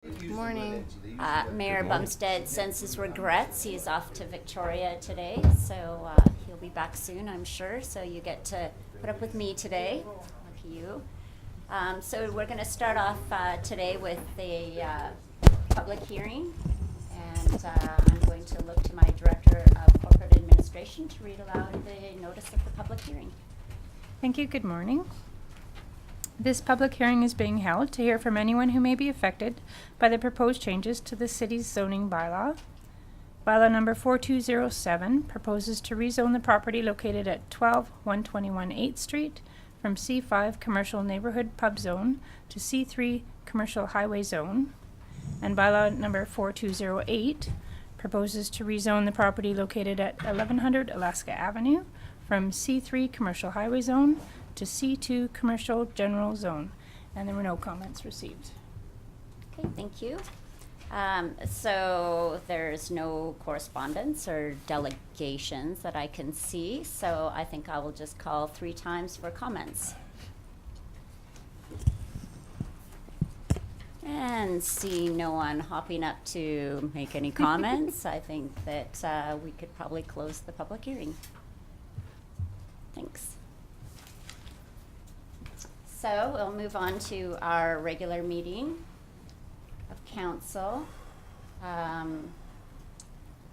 Good morning. Mayor Bumstead sends his regrets. He's off to Victoria today, so he'll be back soon, I'm sure. So you get to put up with me today. Lucky you. So we're going to start off today with the public hearing, and I'm going to look to my Director of Corporate Administration to read aloud the notice of the public hearing. Thank you. Good morning. This public hearing is being held to hear from anyone who may be affected by the proposed changes to the city's zoning bylaw. Bylaw number 4207 proposes to rezone the property located at 12121 8th Street from C5 Commercial Neighborhood Pub Zone to C3 Commercial Highway Zone. And bylaw number 4208 proposes to rezone the property located at 1100 Alaska Avenue from C3 Commercial Highway Zone to C2 Commercial General Zone. And there were no comments received. Okay, thank you. So there's no correspondence or delegations that I can see, so I think I will just call 3 times for comments. And see no one hopping up to make any comments, I think that we could probably close the public hearing. Thanks. So we'll move on to our regular meeting of council.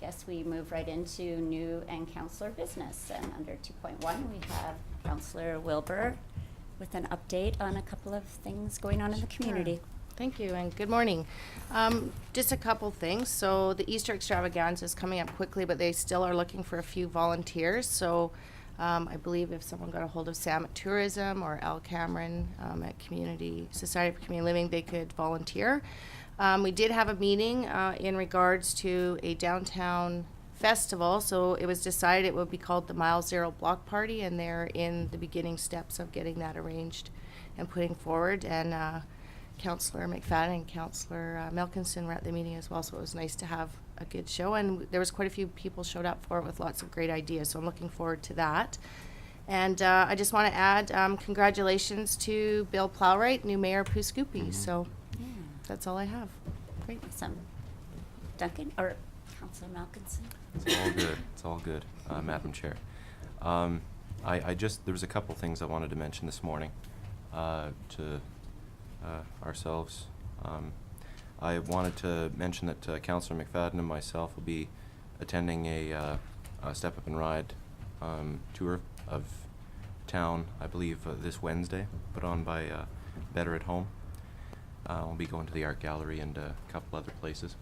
Guess we move right into new and councillor business. And under 2.1, we have Councillor Wilbur with an update on a couple of things going on in the community. Thank you and good morning. Just a couple things. So the Easter extravaganza is coming up quickly, but they still are looking for a few volunteers. So I believe if someone got a hold of Sam at Tourism or Al Cameron at Community Society for Community Living, they could volunteer. We did have a meeting in regards to a downtown festival, so it was decided it would be called the Mile Zero Block Party, and they're in the beginning steps of getting that arranged and putting forward. And Councillor McFadden and Councillor Melkinson were at the meeting as well, so it was nice to have a good show, and there was quite a few people showed up for it with lots of great ideas, so I'm looking forward to that. And I just want to add congratulations to Bill Plowright, new mayor of Poo-Scoopy. So that's all I have. Great. Awesome. Duncan, or Councillor Malkinson? It's all good. It's all good, Madam Chair. There was a couple things I wanted to mention this morning to ourselves. I wanted to mention that Councillor McFadden and myself will be attending a Step Up and Ride tour of town, I believe this Wednesday, put on by Better at Home. We'll be going to the art gallery and a couple other places.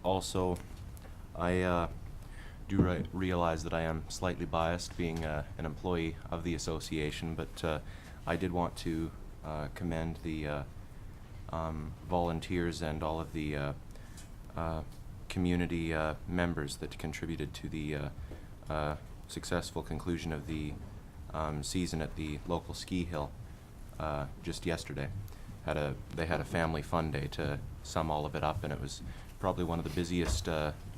Also, I do realize that I am slightly biased being an employee of the association, but I did want to commend the volunteers and all of the community members that contributed to the successful conclusion of the season at the local ski hill just yesterday. They had a family fun day to sum all of it up, and it was probably one of the busiest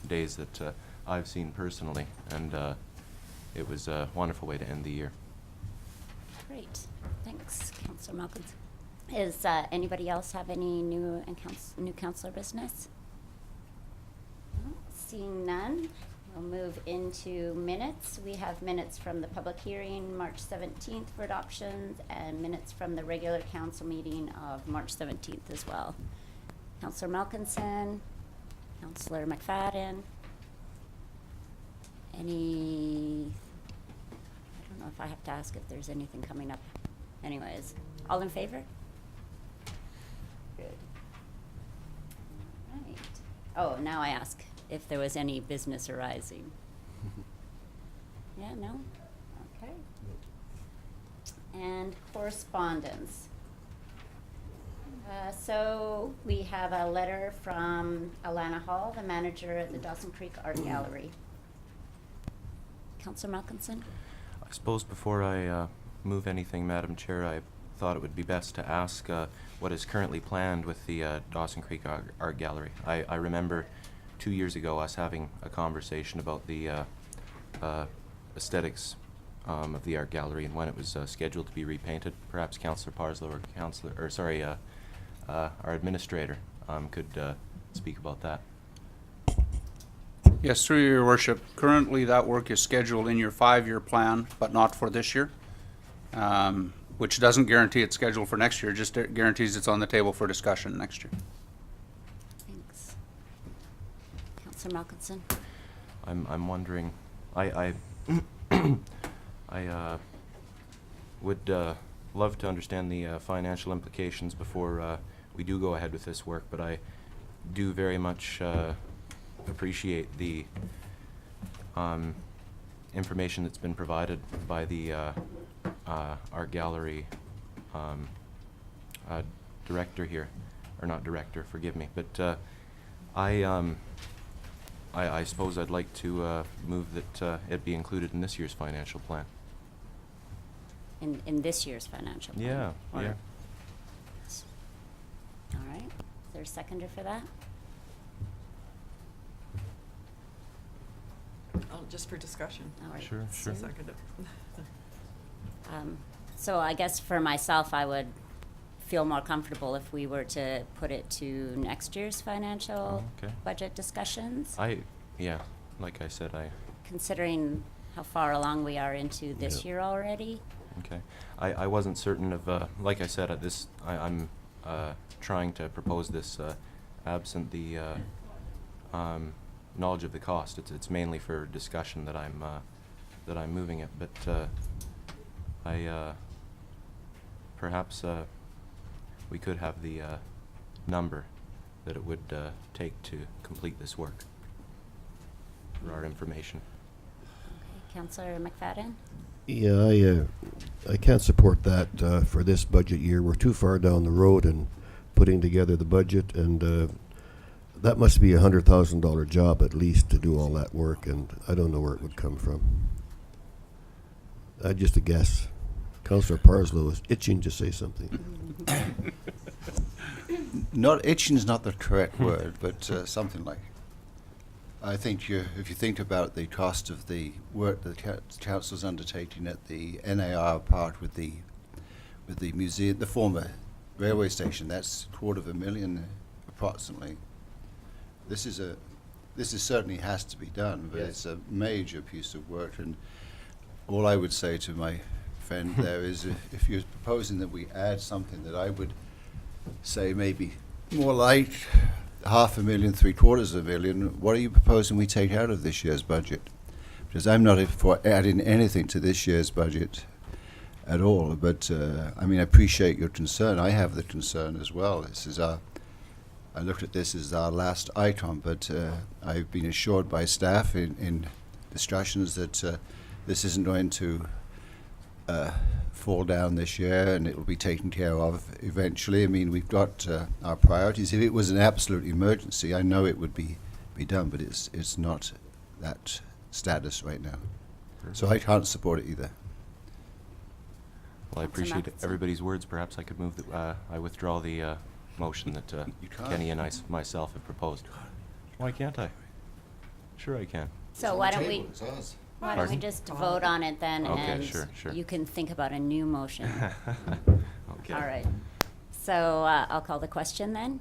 days that I've seen personally, and it was a wonderful way to end the year. Great. Thanks, Councillor Malkinson. Is anybody else have any new councillor business? No? Seeing none, we'll move into minutes. We have minutes from the public hearing March 17th for adoption, and minutes from the regular council meeting of March 17th as well. Councillor Malkinson, Councillor McFadden. I don't know if I have to ask if there's anything coming up. Anyways, all in favor? Good. Right. Oh, now I ask if there was any business arising. Yeah, no? Okay. And correspondence. So we have a letter from Alana Hall, the manager at the Dawson Creek Art Gallery. Councillor Malkinson? I suppose before I move anything, Madam Chair, I thought it would be best to ask what is currently planned with the Dawson Creek Art Gallery. I remember 2 years ago us having a conversation about the aesthetics of the art gallery and when it was scheduled to be repainted. Perhaps Councillor Parslow or our administrator could speak about that. Yes, through your worship. Currently, that work is scheduled in your 5-year plan, but not for this year, which doesn't guarantee it's scheduled for next year, just guarantees it's on the table for discussion next year. Thanks. Councillor Malcolmson? I'm wondering, I would love to understand the financial implications before we do go ahead with this work, but I do very much appreciate the information that's been provided by the art gallery director here, or not director, forgive me, but I suppose I'd like to move that it be included in this year's financial plan. In this year's financial plan? Yeah, Or- yeah. All right. Is there a seconder for that? Oh, just for discussion. All right. Sure, sure. Sue? Second it. So I guess for myself, I would feel more comfortable if we were to put it to next year's financial Okay. budget discussions, Yeah, like I said, considering how far along we are into this Yeah. year already. okay. I wasn't certain of, like I said, I'm trying to propose this absent the knowledge of the cost. It's mainly for discussion that I'm moving it, but perhaps we could have the number that it would take to complete this work for our information. Okay. Councillor McFadden? Yeah, I can't support that for this budget year. We're too far down the road in putting together the budget, and that must be $100,000 job at least to do all that work, and I don't know where it would come from. Just a guess. Councillor Parslow is itching to say something. Not itching is not the correct word, but something like. I think if you think about the cost of the work that the council's undertaking at the NAR part with the museum, the former railway station, that's $250,000 approximately. This certainly has to be done, but Yes. it's a major piece of work, and all I would say to my friend there is if you're proposing that we add something that I would say maybe more like $500,000, $750,000, what are you proposing we take out of this year's budget? Because I'm not for adding anything to this year's budget at all, but I mean, I appreciate your concern. I have the concern as well. I looked at this as our last icon, but I've been assured by staff in discussions that this isn't going to fall down this year, and it will be taken care of eventually. I mean, we've got our priorities. If it was an absolute emergency, I know it would be done, but it's not that status right now. So I can't support it either. Well, I appreciate Malcolmson. everybody's words. Perhaps I could move that I withdraw the motion that You can't. Kenny and myself have proposed. Why can't I? Sure I can. So why don't we, It's ours. why don't we Pardon? just vote on it then, Okay, and sure, sure. you can think about a new motion. Okay. All right. So I'll call the question then.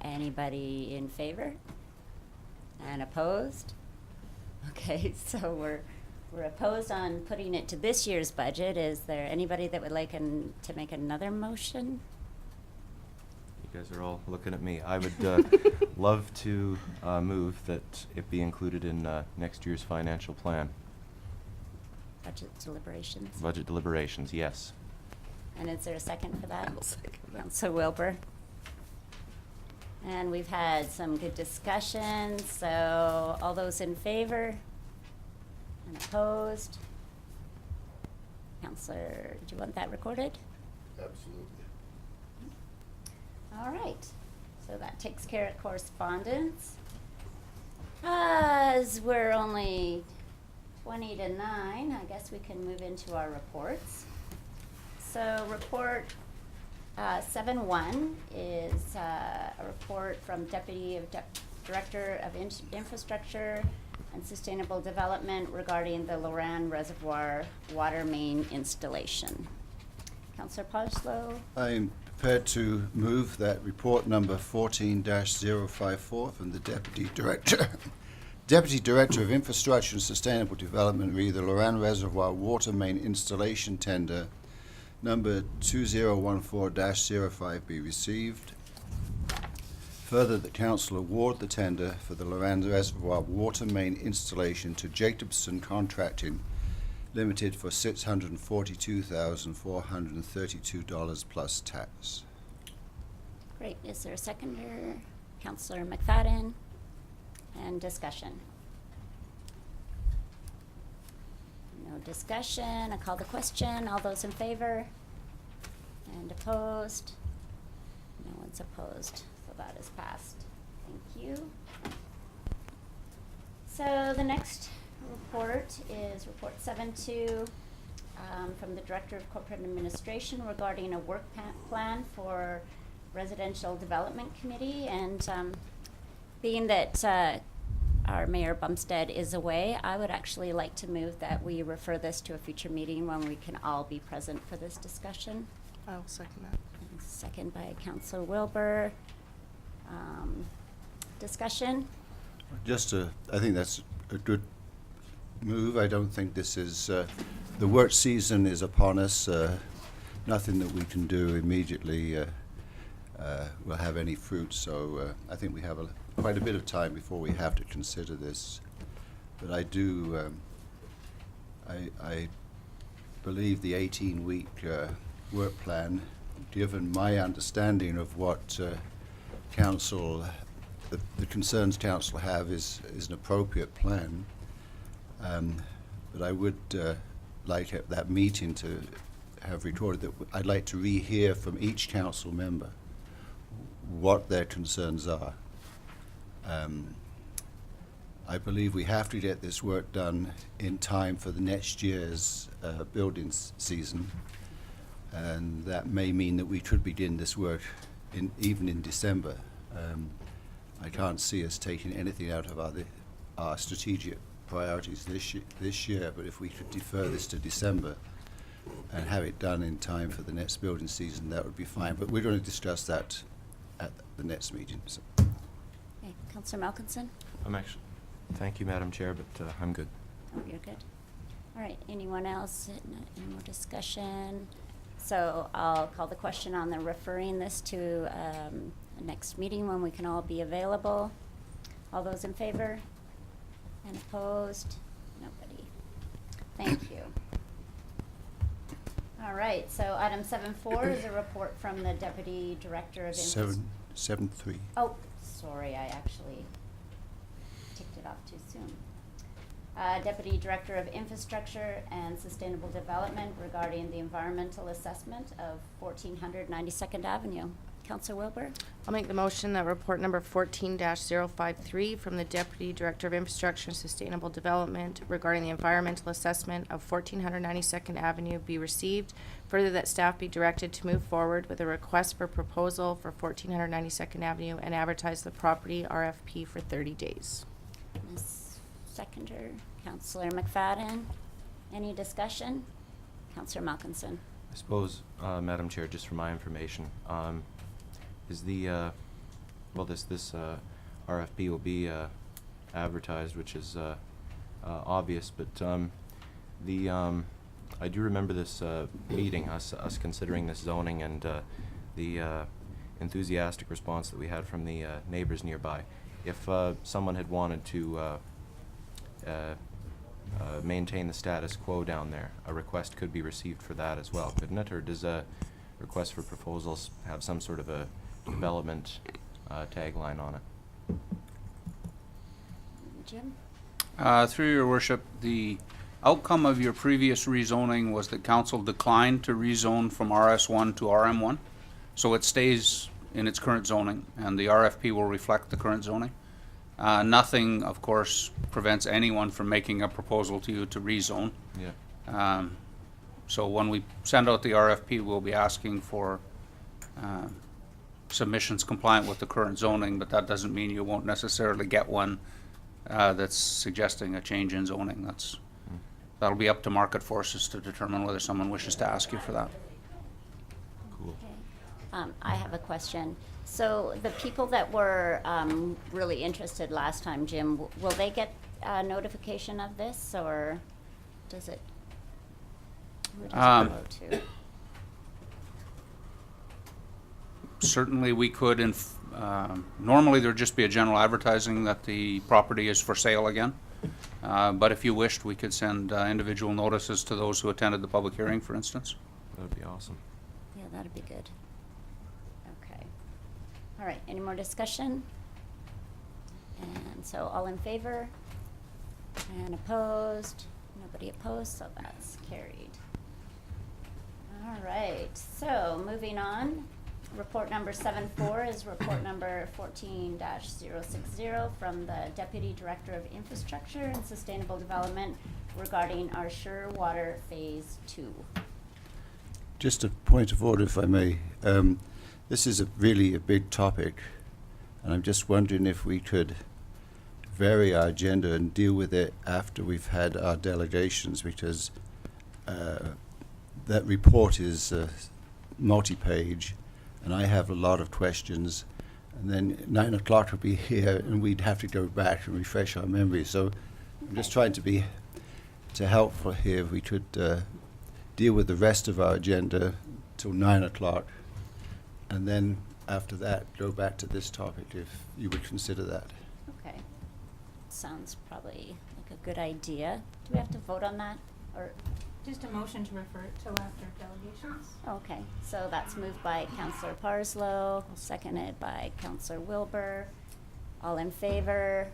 Anybody in favor? And opposed? Okay, so we're opposed on putting it to this year's budget. Is there anybody that would like to make another motion? You guys are all looking at me. I would love to move that it be included in next year's financial plan. Budget deliberations? Budget deliberations, yes. And is there a second for that? I'll second that. Councillor Wilbur. And we've had some good discussion, so all those in favor and opposed? Councillor, do you want that recorded? Absolutely. All right, so that takes care of correspondence. As we're only 20 to 9, I guess we can move into our reports. So report 7-1 is a report from Director of Infrastructure and Sustainable Development regarding the Loran Reservoir water main installation. Councillor Parslow, I'm prepared to move that report number 14-054 from the Deputy Director. Deputy Director of Infrastructure and Sustainable Development read the Loran Reservoir Water Main Installation Tender number 2014-05 be received. Further, the Council award the tender for the Loran Reservoir Water Main Installation to Jacobson Contracting Limited for $642,432 plus tax. great. Is there a seconder? Councillor McFadden, and discussion. No discussion. I call the question. All those in favor? And opposed? No one's opposed, so that is passed. Thank you. So the next report is Report 7-2 from the Director of Corporate Administration regarding a work plan for Residential Development Committee. And being that our Mayor Bumstead is away, I would actually like to move that we refer this to a future meeting when we can all be present for this discussion. I'll second that. And second by Councillor Wilbur. Discussion? I think that's a good move. I don't think this is, the work season is upon us. Nothing that we can do immediately will have any fruit, so I think we have quite a bit of time before we have to consider this. But I do, I believe the 18-week work plan, given my understanding of what council, the concerns council have, is an appropriate plan. But I would like at that meeting to have recorded that I'd like to rehear from each council member what their concerns are. I believe we have to get this work done in time for the next year's building season, and that may mean that we could begin this work even in December. I can't see us taking anything out of our strategic priorities this year, but if we could defer this to December and have it done in time for the next building season, that would be fine. But we're going to discuss that at the next meeting. So. Okay, Councillor Malkinson? Thank you, Madam Chair, but I'm good. Oh, you're good. All right, anyone else? Any more discussion? So I'll call the question on the referring this to the next meeting when we can all be available. All those in favor? And opposed? Nobody. Thank you. All right, so item 7.4 is a report from the Deputy Director of 7.3. Oh, sorry, I actually ticked it off too soon. Deputy Director of Infrastructure and Sustainable Development regarding the environmental assessment of 1400 92nd Avenue. Councillor Wilbur? I'll make the motion that report number 14-053 from the Deputy Director of Infrastructure and Sustainable Development regarding the environmental assessment of 1400 92nd Avenue be received. Further, that staff be directed to move forward with a request for proposal for 1400 92nd Avenue and advertise the property RFP for 30 days. Ms. Seconder, Councillor McFadden. Any discussion? Councillor Malkinson. I suppose, Madam Chair, just for my information, is the this RFP will be advertised, which is obvious, but I do remember this meeting, us considering this zoning, and the enthusiastic response that we had from the neighbors nearby. If someone had wanted to maintain the status quo down there, a request could be received for that as well, couldn't it? Or does a request for proposals have some sort of a development tagline on it? Jim? Through your worship, the outcome of your previous rezoning was that council declined to rezone from RS1 to RM1. So it stays in its current zoning, and the RFP will reflect the current zoning. Nothing, of course, prevents anyone from making a proposal to you to rezone. Yeah. So when we send out the RFP, we'll be asking for submissions compliant with the current zoning, but that doesn't mean you won't necessarily get one that's suggesting a change in zoning. That'll be up to market forces to determine whether someone wishes to ask you for that. I have a question. So the people that were really interested last time, Jim, will they get a notification of this, or does it? Where does it go to? Certainly, we could, normally there'd just be a general advertising that the property is for sale again. But if you wished, we could send individual notices to those who attended the public hearing, for instance. That would be awesome. Yeah, that'd be good. Okay. All right, any more discussion? And so all in favor? And opposed? Nobody opposed, so that's carried. All right, so moving on. Report number 7-4 is report number 14-060 from the Deputy Director of Infrastructure and Sustainable Development regarding our Sure Water Phase 2. Just a point of order, if I may. This is really a big topic, and I'm just wondering if we could vary our agenda and deal with it after we've had our delegations, because that report is multi-page, and I have a lot of questions, and then 9 o'clock will be here, and we'd have to go back and refresh our memory. So I'm just trying to be helpful here. If we could deal with the rest of our agenda till 9 o'clock, and then after that go back to this topic, if you would consider that. Okay. Sounds probably like a good idea. Do we have to vote on that, or? Just a motion to refer it till after delegations. Okay, so that's moved by Councillor Parslow, seconded by Councillor Wilbur. All in favor?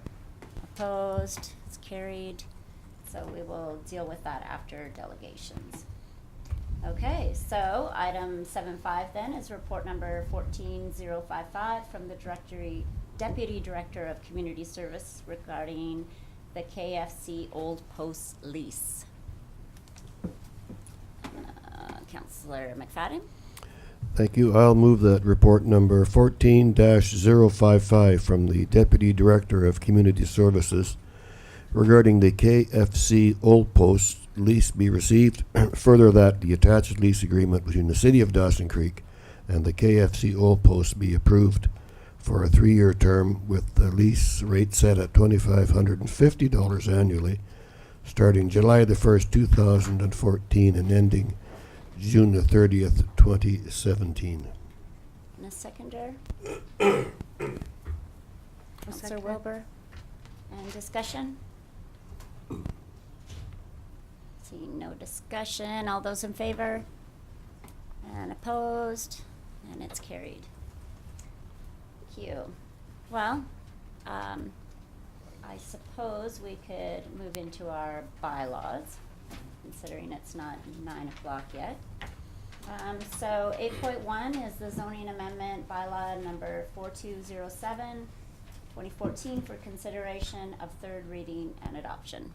Opposed? It's carried. So we will deal with that after delegations. Okay, so item 7.5 then is report number 14-055 from the Deputy Director of Community Service regarding the KFC Old Post lease. Councillor McFadden? Thank you. I'll move that report number 14-055 from the Deputy Director of Community Services regarding the KFC Old Post lease be received. Further, that the attached lease agreement between the City of Dawson Creek and the KFC Old Post be approved for a 3-year term with the lease rate set at $2,550 annually, starting July the 1st, 2014 and ending June the 30th, 2017. And a seconder? Councillor Wilbur? And discussion? Seeing no discussion, all those in favor? And opposed? And it's carried. Thank you. Well, I suppose we could move into our bylaws, considering it's not 9 o'clock yet. So 8.1 is the zoning amendment bylaw number 4207, 2014 for consideration of third reading and adoption.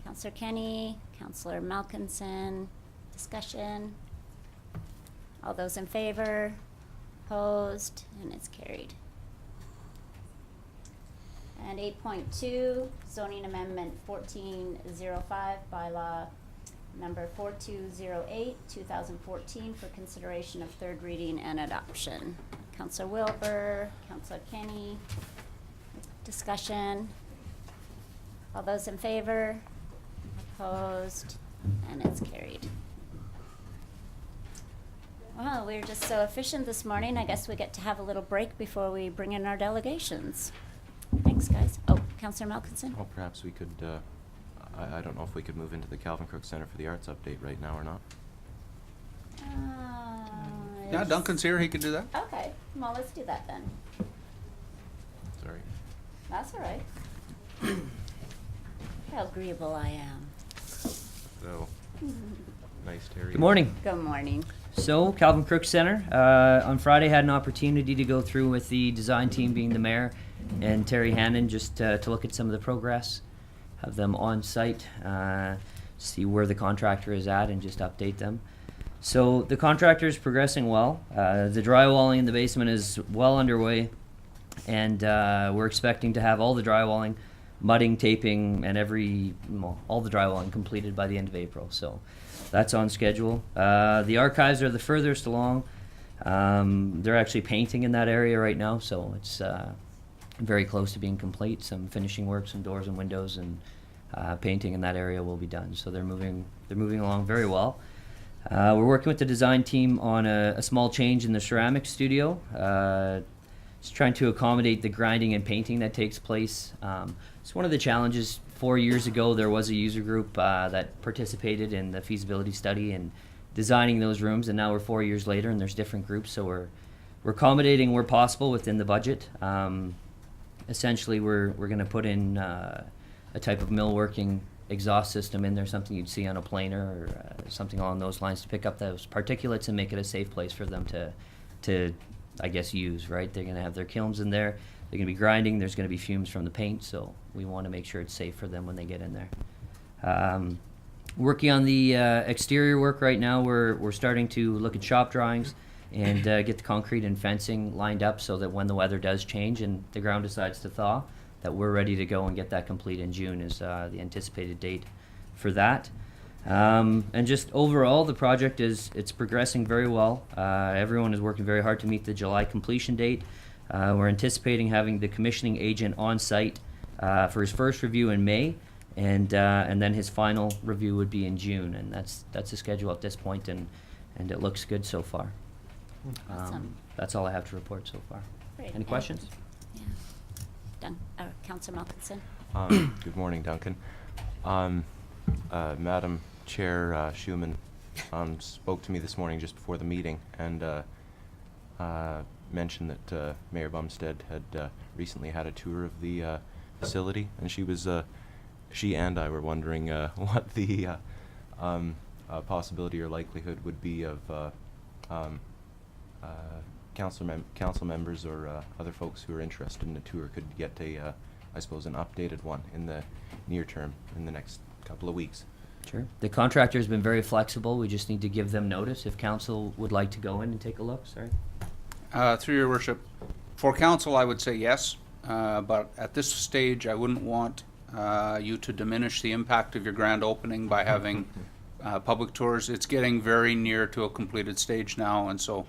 Councillor Kenny, Councillor Malkinson, discussion. All those in favor? Opposed? And it's carried. And 8.2, zoning amendment 1405, bylaw number 4208, 2014 for consideration of third reading and adoption. Councillor Wilbur, Councillor Kenny, discussion. All those in favor? Opposed? And it's carried. Well, we're just so efficient this morning. I guess we get to have a little break before we bring in our delegations. Thanks, guys. Oh, Councillor Malkinson? Well, perhaps we could, I don't know if we could move into the Calvin Crook Center for the Arts update right now or not. Yeah, Duncan's here, he could do that. Okay, well, let's do that then. Sorry. That's all right. How agreeable I am. So, nice, Terry. Good morning. Good morning. So, Calvin Crook Center, on Friday had an opportunity to go through with the design team, being the mayor and Terry Hannon, just to look at some of the progress, have them on site, see where the contractor is at and just update them. So the contractor is progressing well. The drywalling in the basement is well underway, and we're expecting to have all the drywalling, mudding, taping, and all the drywalling completed by the end of April. So that's on schedule. The archives are the furthest along. They're actually painting in that area right now, so it's very close to being complete. Some finishing work, some doors and windows, and painting in that area will be done. So they're moving along very well. We're working with the design team on a small change in the ceramic studio. It's trying to accommodate the grinding and painting that takes place. It's one of the challenges. 4 years ago, there was a user group that participated in the feasibility study and designing those rooms, and now we're 4 years later, and there's different groups, so we're accommodating where possible within the budget. Essentially, we're going to put in a type of millworking exhaust system in there, something you'd see on a planer or something along those lines, to pick up those particulates and make it a safe place for them to I guess, use, right? They're going to have their kilns in there. They're going to be grinding. There's going to be fumes from the paint, so we want to make sure it's safe for them when they get in there. Working on the exterior work right now. We're starting to look at shop drawings and get the concrete and fencing lined up so that when the weather does change and the ground decides to thaw, that we're ready to go and get that complete in June is the anticipated date for that. And just overall, the project it's progressing very well. Everyone is working very hard to meet the July completion date. We're anticipating having the commissioning agent on site for his first review in May, and then his final review would be in June, and that's the schedule at this point, and it looks good so far. Awesome. That's all I have to report so far. Great. Any questions? Yeah. Councillor Malkinson. Good morning, Duncan. Madam Chair Schumann spoke to me this morning just before the meeting and mentioned that Mayor Bumstead had recently had a tour of the facility, and she and I were wondering what the possibility or likelihood would be of council members or other folks who are interested in the tour could get I suppose an updated one in the near term, in the next couple of weeks. Sure. The contractor's been very flexible. We just need to give them notice if council would like to go in and take a look. Sorry. Through your worship, for council, I would say yes, but at this stage, I wouldn't want you to diminish the impact of your grand opening by having public tours. It's getting very near to a completed stage now, and so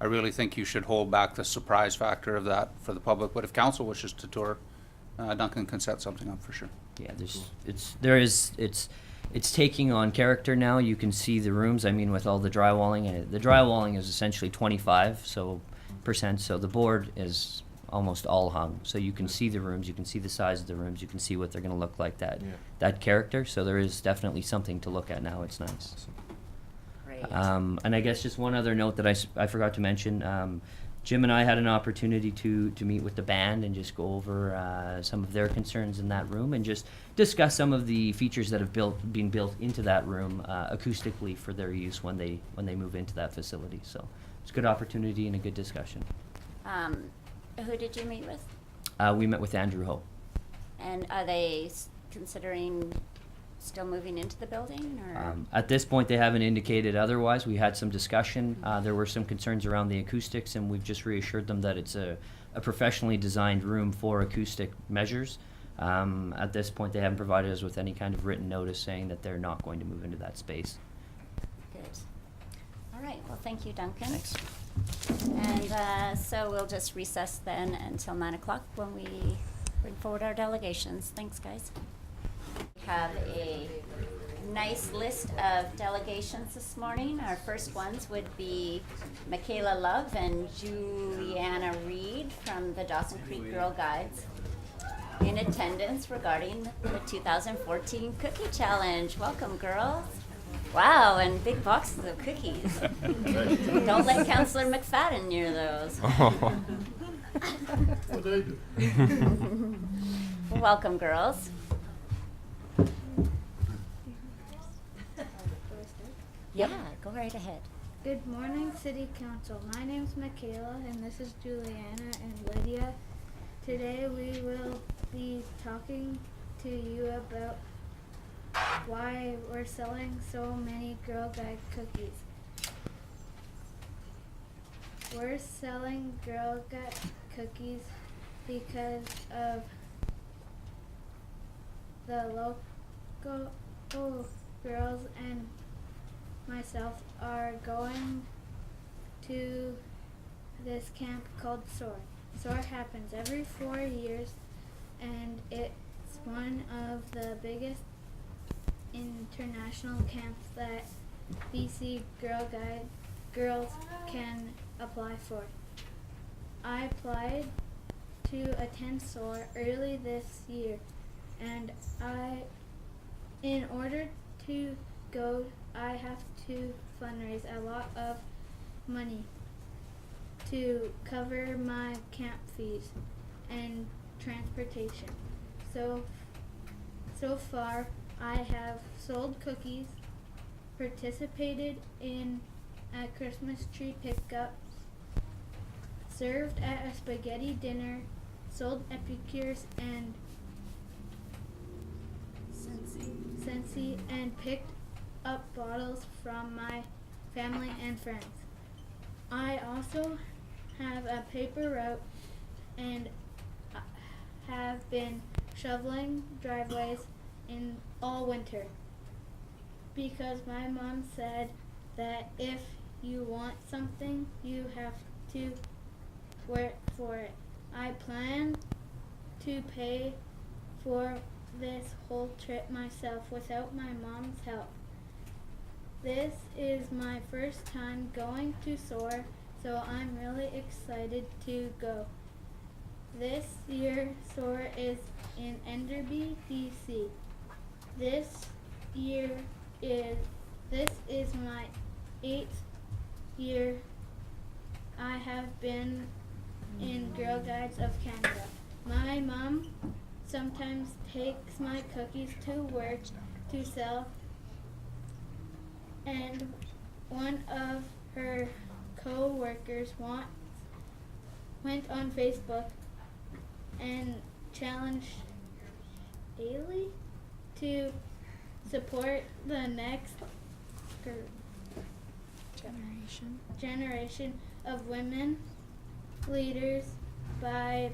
I really think you should hold back the surprise factor of that for the public. But if council wishes to tour, Duncan can set something up for sure. Yeah, it's taking on character now. You can see the rooms. I mean, with all the drywalling, and the drywalling is essentially 25%. So the board is almost all hung. So you can see the rooms. You can see the size of the rooms. You can see what they're going to look like. That character. So there is definitely something to look at now. It's nice. Great. And I guess just one other note that I forgot to mention. Jim and I had an opportunity to meet with the band and just go over some of their concerns in that room and just discuss some of the features that have been built into that room acoustically for their use when they move into that facility. So it's a good opportunity and a good discussion. Who did you meet with? We met with Andrew Ho. And are they considering still moving into the building, or? At this point, they haven't indicated otherwise. We had some discussion. There were some concerns around the acoustics, and we've just reassured them that it's a professionally designed room for acoustic measures. At this point, they haven't provided us with any kind of written notice saying that they're not going to move into that space. Good. All right. Well, thank you, Duncan. Thanks. And so we'll just recess then until 9 o'clock when we bring forward our delegations. Thanks, guys. We have a nice list of delegations this morning. Our first ones would be Michaela Love and Juliana Reed from the Dawson Creek Girl Guides in attendance regarding the 2014 Cookie Challenge. Welcome, girls. Wow, and big boxes of cookies. Don't let Councillor McFadden near those. Well, welcome, girls. Yeah, go right ahead. Good morning, City Council. My name's Michaela, and this is Juliana and Lydia. Today we will be talking to you about why we're selling so many Girl Guide cookies. We're selling Girl Guide cookies because of the local girls and myself are going to this camp called SOAR. SOAR happens every 4 years, and it's one of the biggest international camps that BC girls can apply for. I applied to attend SOAR early this year, and in order to go, I have to fundraise a lot of money to cover my camp fees and transportation. So far, I have sold cookies, participated in a Christmas tree pickup, served at a spaghetti dinner, sold epicures and Scentsy, and picked up bottles from my family and friends. I also have a paper route and have been shoveling driveways in all winter because my mom said that if you want something, you have to work for it. I plan to pay for this whole trip myself without my mom's help. This is my first time going to SOAR, so I'm really excited to go. This year, SOAR is in Enderby, BC. This is my 8th year I have been in Girl Guides of Canada. My mom sometimes takes my cookies to work to sell, and one of her co-workers went on Facebook and challenged Ailey to support the next generation of women leaders by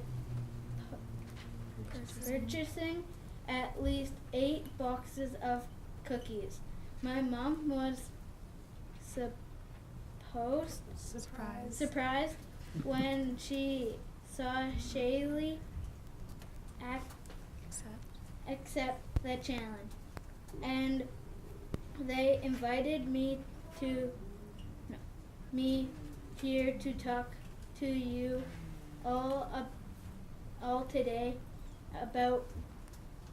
purchasing at least 8 boxes of cookies. My mom was surprised when she saw Shaylee accept the challenge, and they invited me here to talk to you all today about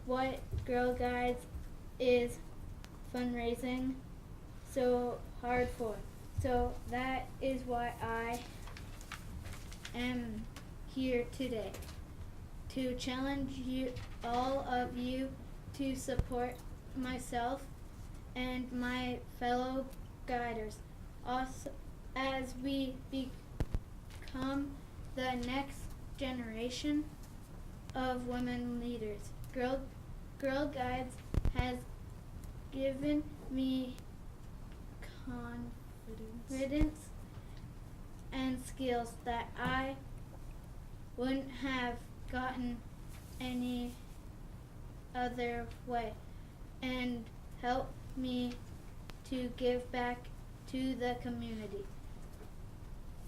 what Girl Guides is fundraising so hard for. So that is why I am here today, to challenge all of you to support myself and my fellow guiders also as we become the next generation of women leaders. Girl Guides has given me confidence and skills that I wouldn't have gotten any other way, and helped me to give back to the community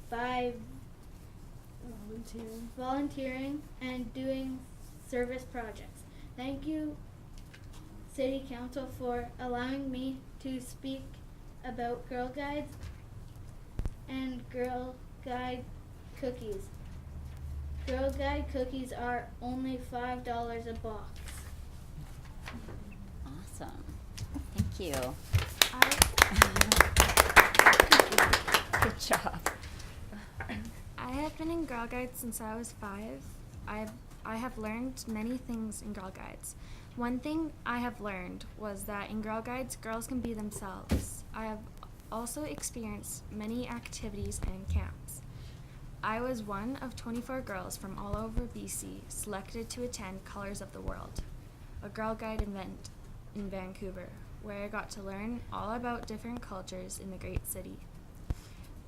by volunteering and doing service projects. Thank you, City Council, for allowing me to speak about Girl Guides and Girl Guide cookies. Girl Guide cookies are only $5 a box. Awesome. Thank you. Good job. I have been in Girl Guides since I was 5. I have learned many things in Girl Guides. One thing I have learned was that in Girl Guides, girls can be themselves. I have also experienced many activities and camps. I was one of 24 girls from all over BC selected to attend Colors of the World, a Girl Guide event in Vancouver, where I got to learn all about different cultures in the great city.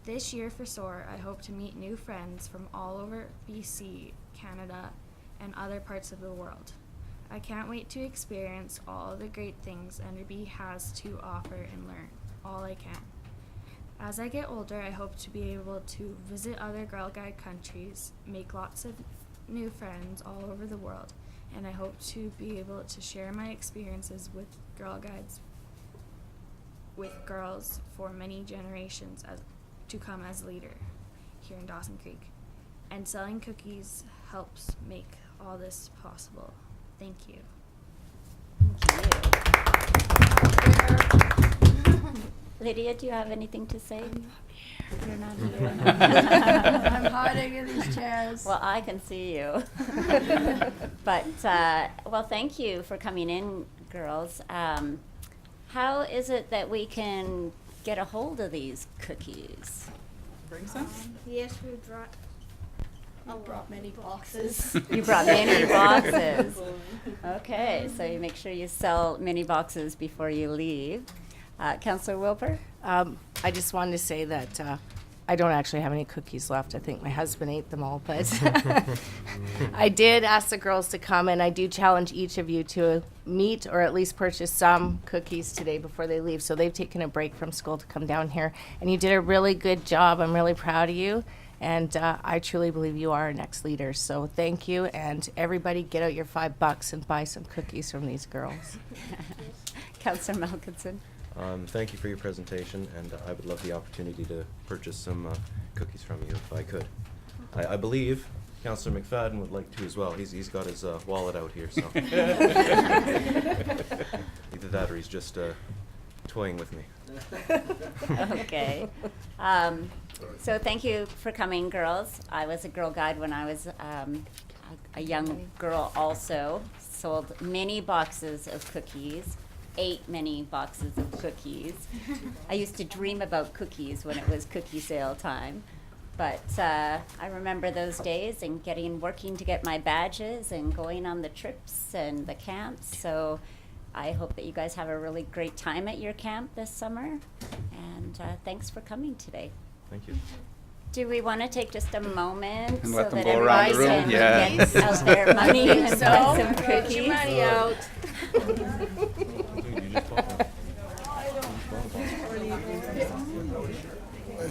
This year for SOAR, I hope to meet new friends from all over BC, Canada, and other parts of the world. I can't wait to experience all the great things Enderby has to offer and learn. all I can. As I get older, I hope to be able to visit other Girl Guide countries, make lots of new friends all over the world, and I hope to be able to share my experiences with Girl Guides with girls for many generations to come as leader here in Dawson Creek. And selling cookies helps make all this possible. Thank you. Lydia, do you have anything to say? You're not here. I'm hiding in these chairs. Well, I can see you. But, well, thank you for coming in, girls. How is it that we can get a hold of these cookies? Bring some? Yes, we brought many boxes. You brought many boxes. Okay, so you make sure you sell many boxes before you leave. Councillor Wilbur? I just wanted to say that I don't actually have any cookies left. I think my husband ate them all, but I did ask the girls to come, and I do challenge each of you to meet or at least purchase some cookies today before they leave. So they've taken a break from school to come down here, and you did a really good job. I'm really proud of you, and I truly believe you are our next leader. So thank you, and everybody get out your $5 and buy some cookies from these girls. Councillor Malkinson? Thank you for your presentation, and I would love the opportunity to purchase some cookies from you if I could. I believe Councillor McFadden would like to as well. He's got his wallet out here, so either that or he's just toying with me. Okay. So thank you for coming, girls. I was a Girl Guide when I was a young girl also. Sold many boxes of cookies. Ate many boxes of cookies. I used to dream about cookies when it was cookie sale time. But I remember those days and working to get my badges and going on the trips and the camps. So I hope that you guys have a really great time at your camp this summer. And thanks for coming today. Thank you. Do we want to take just a moment And so let them that go around the everybody room? can Yeah. get out their money and So, buy some get cookies? your money out.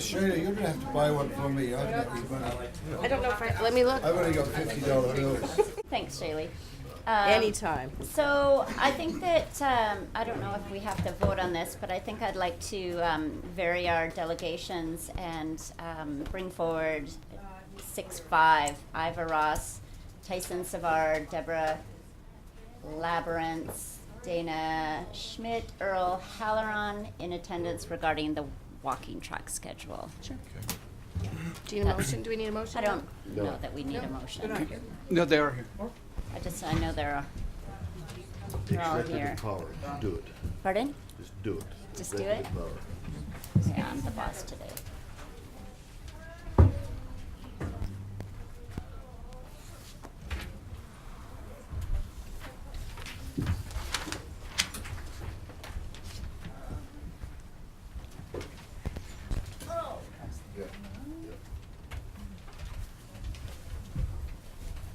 Shayna, you're gonna have to buy one for me. I've got these money. I don't know if let me look. I've only got $50 bills. Thanks, Shaylee. Anytime. So I think that, I don't know if we have to vote on this, but I think I'd like to vary our delegations and bring forward 6-5. Iva Ross, Tyson Savard, Deborah Labyrinth, Dana Schmidt, Earl Halloran in attendance regarding the walking track schedule. Sure. Do you need a motion? Do we need a motion? I don't know that we need a motion. No, they are here. I know they're all Executive here. power. Do it. Pardon? Just do it. Just do it? Executive power. Yeah, I'm the boss today.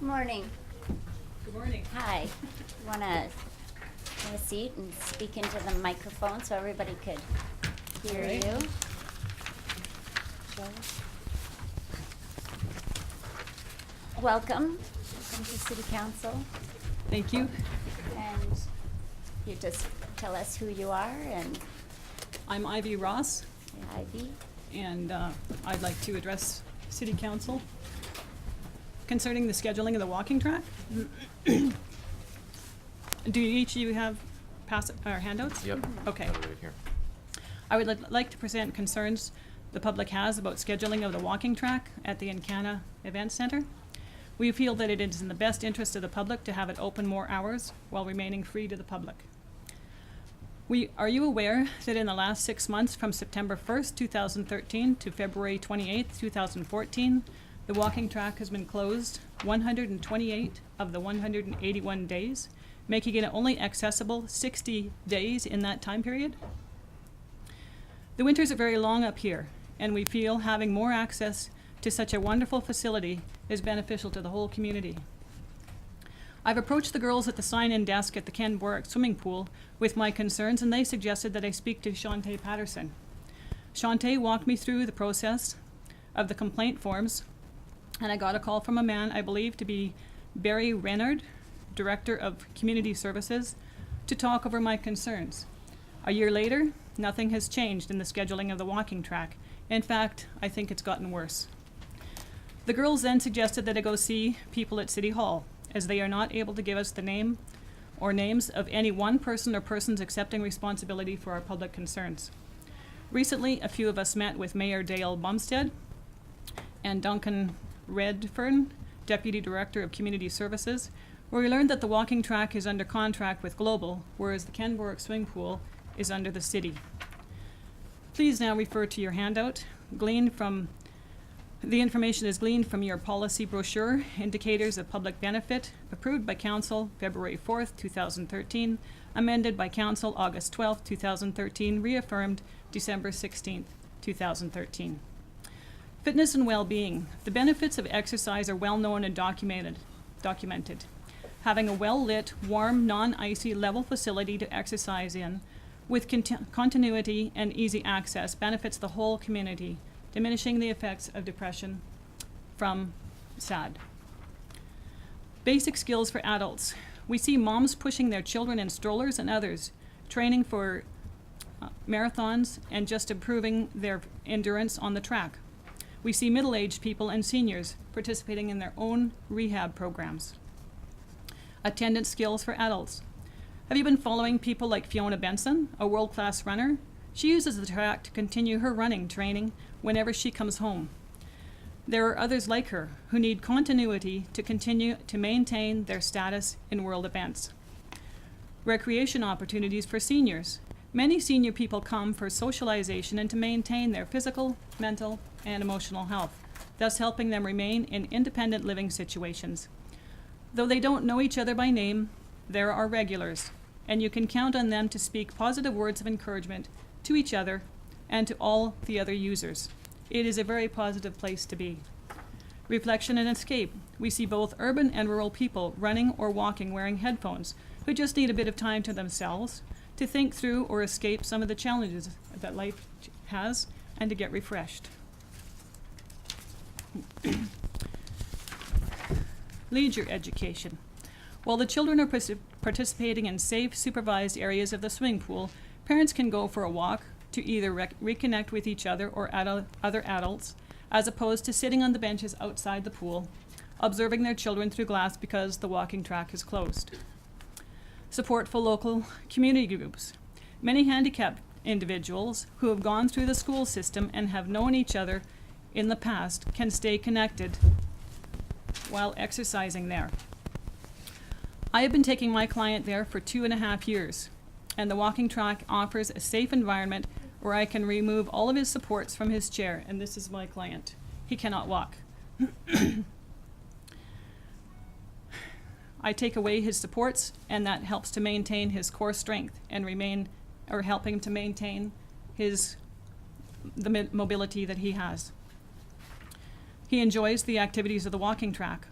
Morning. Good morning. Hi. Want to have a seat and speak into the microphone so everybody could hear All right. you? Welcome. Welcome to City Council. Thank you. And you just tell us who you are and I'm Ivy Ross, Ivy. and I'd like to address City Council concerning the scheduling of the walking track. Do each of you have handouts? Yep. Okay. Got it right here. I would like to present concerns the public has about scheduling of the walking track at the Encana Event Center. We feel that it is in the best interest of the public to have it open more hours while remaining free to the public. Are you aware that in the last 6 months, from September 1st, 2013 to February 28th, 2014, the walking track has been closed 128 of the 181 days, making it only accessible 60 days in that time period? The winters are very long up here, and we feel having more access to such a wonderful facility is beneficial to the whole community. I've approached the girls at the sign-in desk at the Ken Borick swimming pool with my concerns, and they suggested that I speak to Shantae Patterson. Shantae walked me through the process of the complaint forms, and I got a call from a man I believe to be Barry Renard, Director of Community Services, to talk over my concerns. A year later, nothing has changed in the scheduling of the walking track. In fact, I think it's gotten worse. The girls then suggested that I go see people at City Hall, as they are not able to give us the name or names of any one person or persons accepting responsibility for our public concerns. Recently, a few of us met with Mayor Dale Bumstead and Duncan Redfern, Deputy Director of Community Services, where we learned that the walking track is under contract with Global, whereas the Ken Borick swimming pool is under the city. Please now refer to your handout. The information is gleaned from your policy brochure, Indicators of Public Benefit, approved by Council February 4th, 2013, amended by Council August 12th, 2013, reaffirmed December 16th, 2013. Fitness and well-being. The benefits of exercise are well known and documented. Having a well-lit, warm, non-icy level facility to exercise in with continuity and easy access benefits the whole community, diminishing the effects of depression from SAD. Basic skills for adults. We see moms pushing their children in strollers and others, training for marathons and just improving their endurance on the track. We see middle-aged people and seniors participating in their own rehab programs. Attendance skills for adults. Have you been following people like Fiona Benson, a world-class runner? She uses the track to continue her running training whenever she comes home. There are others like her who need continuity to continue to maintain their status in world events. Recreation opportunities for seniors. Many senior people come for socialization and to maintain their physical, mental, and emotional health, thus helping them remain in independent living situations. Though they don't know each other by name, there are regulars, and you can count on them to speak positive words of encouragement to each other and to all the other users. It is a very positive place to be. Reflection and escape. We see both urban and rural people running or walking wearing headphones who just need a bit of time to themselves to think through or escape some of the challenges that life has and to get refreshed. Leisure education. While the children are participating in safe, supervised areas of the swimming pool, parents can go for a walk to either reconnect with each other or other adults, as opposed to sitting on the benches outside the pool, observing their children through glass because the walking track is closed. Support for local community groups. Many handicapped individuals who have gone through the school system and have known each other in the past can stay connected while exercising there. I have been taking my client there for 2.5 years, and the walking track offers a safe environment where I can remove all of his supports from his chair, and this is my client. He cannot walk. I take away his supports, and that helps to maintain his core strength and help him to maintain the mobility that he has. He enjoys the activities of the walking track.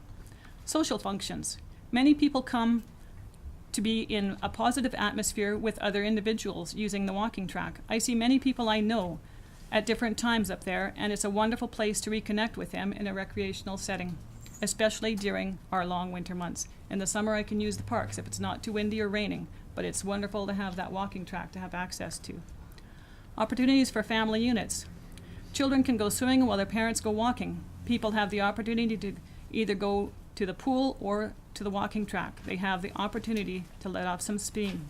Social functions. Many people come to be in a positive atmosphere with other individuals using the walking track. I see many people I know at different times up there, and it's a wonderful place to reconnect with them in a recreational setting, especially during our long winter months. In the summer, I can use the parks if it's not too windy or raining, but it's wonderful to have that walking track to have access to. Opportunities for family units. Children can go swimming while their parents go walking. People have the opportunity to either go to the pool or to the walking track. They have the opportunity to let off some steam.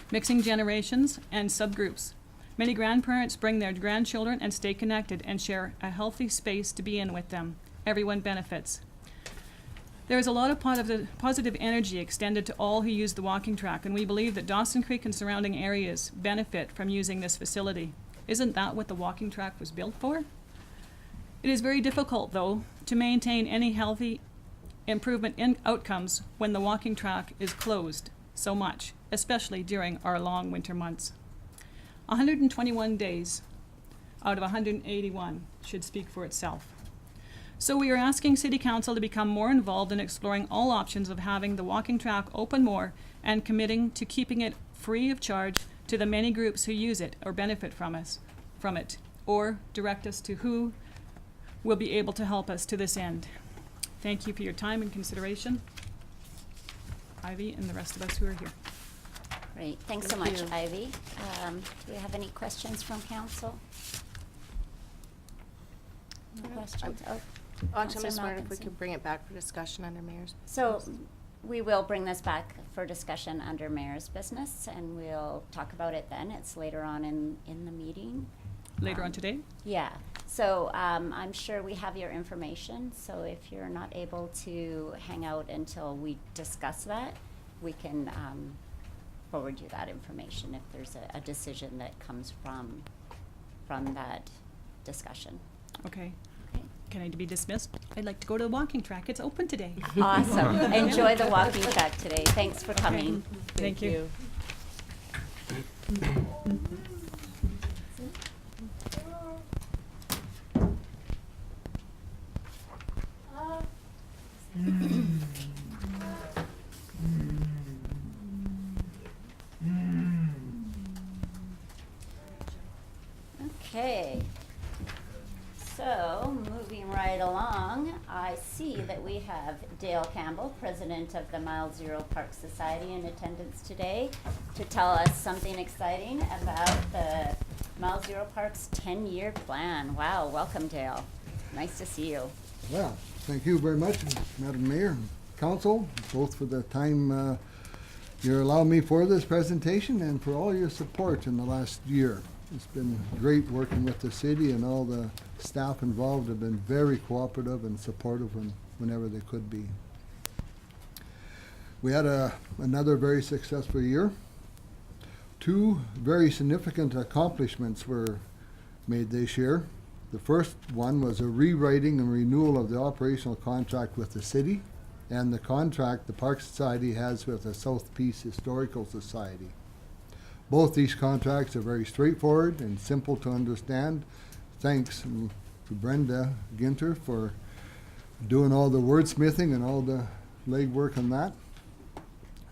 Mixing generations and subgroups. Many grandparents bring their grandchildren and stay connected and share a healthy space to be in with them. Everyone benefits. There is a lot of positive energy extended to all who use the walking track, and we believe that Dawson Creek and surrounding areas benefit from using this facility. Isn't that what the walking track was built for? It is very difficult, though, to maintain any healthy improvement in outcomes when the walking track is closed so much, especially during our long winter months. 121 days out of 181 should speak for itself. So we are asking City Council to become more involved in exploring all options of having the walking track open more and committing to keeping it free of charge to the many groups who use it or benefit from it, or direct us to who will be able to help us to this end. Thank you for your time and consideration. Ivy and the rest of us who are here. Great, thanks so Thank much, you. Ivy. Do we have any questions from council? No questions? Oh, Actually, I'm Councillor just wondering if we Malkinson. could bring it back for discussion under mayor's. So we will bring this back for discussion under mayor's business, and we'll talk about it then. It's later on in the meeting. Later on today? Yeah, so I'm sure we have your information, so if you're not able to hang out until we discuss that, we can forward you that information if there's a decision that comes from that discussion. Okay. Okay. Can I be dismissed? I'd like to go to the walking track. It's open today. Awesome. Enjoy the walking track today. Thanks for coming. Thank you. Okay. So, moving right along, I see that we have Dale Campbell, President of the Mile Zero Park Society, in attendance today to tell us something exciting about the Mile Zero Park's 10-year plan. Wow, welcome, Dale. Nice to see you. Well, thank you very much, Madam Mayor and Council, both for the time you're allowing me for this presentation and for all your support in the last year. It's been great working with the city, and all the staff involved have been very cooperative and supportive whenever they could be. We had another very successful year. Two very significant accomplishments were made this year. The first one was a rewriting and renewal of the operational contract with the city and the contract the Park Society has with the South Peace Historical Society. Both these contracts are very straightforward and simple to understand. Thanks to Brenda Ginter for doing all the wordsmithing and all the legwork on that.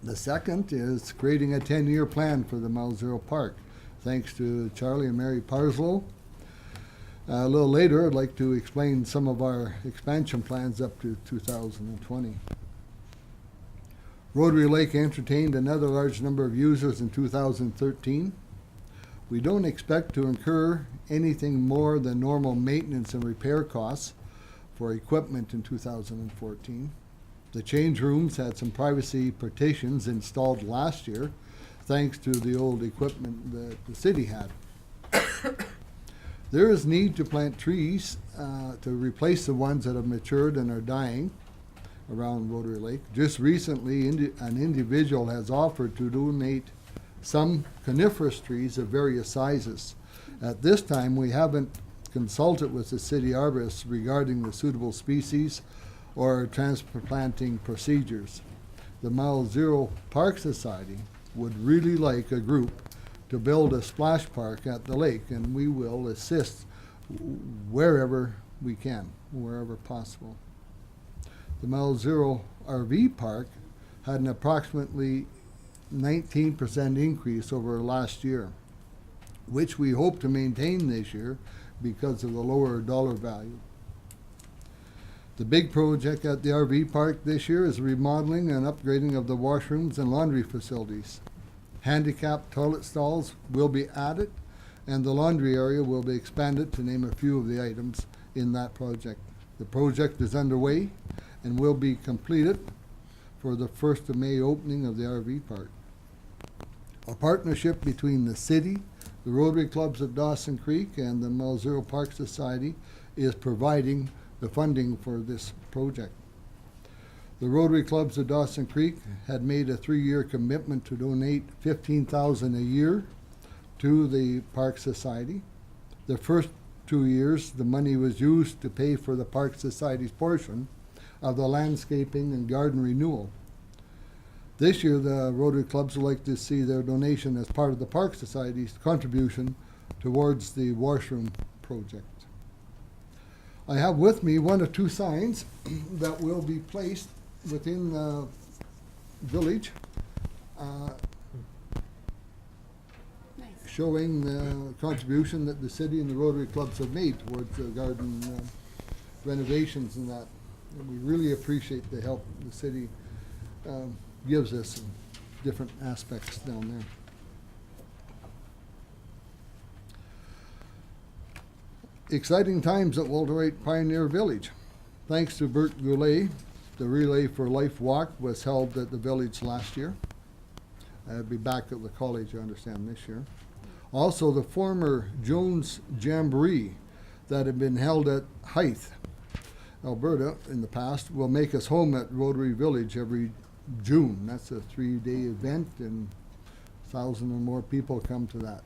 The second is creating a 10-year plan for the Mile Zero Park. Thanks to Charlie and Mary Parslow. A little later, I'd like to explain some of our expansion plans up to 2020. Rotary Lake entertained another large number of users in 2013. We don't expect to incur anything more than normal maintenance and repair costs for equipment in 2014. The change rooms had some privacy partitions installed last year, thanks to the old equipment that the city had. There is need to plant trees to replace the ones that have matured and are dying around Rotary Lake. Just recently, an individual has offered to donate some coniferous trees of various sizes. At this time, we haven't consulted with the city arborist regarding the suitable species or transplanting procedures. The Mile Zero Park Society would really like a group to build a splash park at the lake, and we will assist wherever we can, wherever possible. The Mile Zero RV Park had an approximately 19% increase over last year, which we hope to maintain this year because of the lower dollar value. The big project at the RV park this year is remodeling and upgrading of the washrooms and laundry facilities. Handicapped toilet stalls will be added, and the laundry area will be expanded, to name a few of the items in that project. The project is underway and will be completed for the 1st of May opening of the RV park. A partnership between the city, the Rotary Clubs of Dawson Creek, and the Mile Zero Park Society is providing the funding for this project. The Rotary Clubs of Dawson Creek had made a 3-year commitment to donate $15,000 a year to the Park Society. The first 2 years, the money was used to pay for the Park Society's portion of the landscaping and garden renewal. This year, the Rotary Clubs would like to see their donation as part of the Park Society's contribution towards the washroom project. I have with me one or two signs that will be placed within the village, Nice. showing the contribution that the city and the Rotary clubs have made towards garden renovations and that. And we really appreciate the help the city gives us in different aspects down there. Exciting times at Walter Wright Pioneer Village. Thanks to Bert Goulet, the Relay for Life walk was held at the village last year. I'll be back at the college, I understand, this year. Also, the former Jones Jamboree that had been held at Hythe, Alberta, in the past, will make us home at Rotary Village every June. That's a 3-day event, and 1,000 or more people come to that.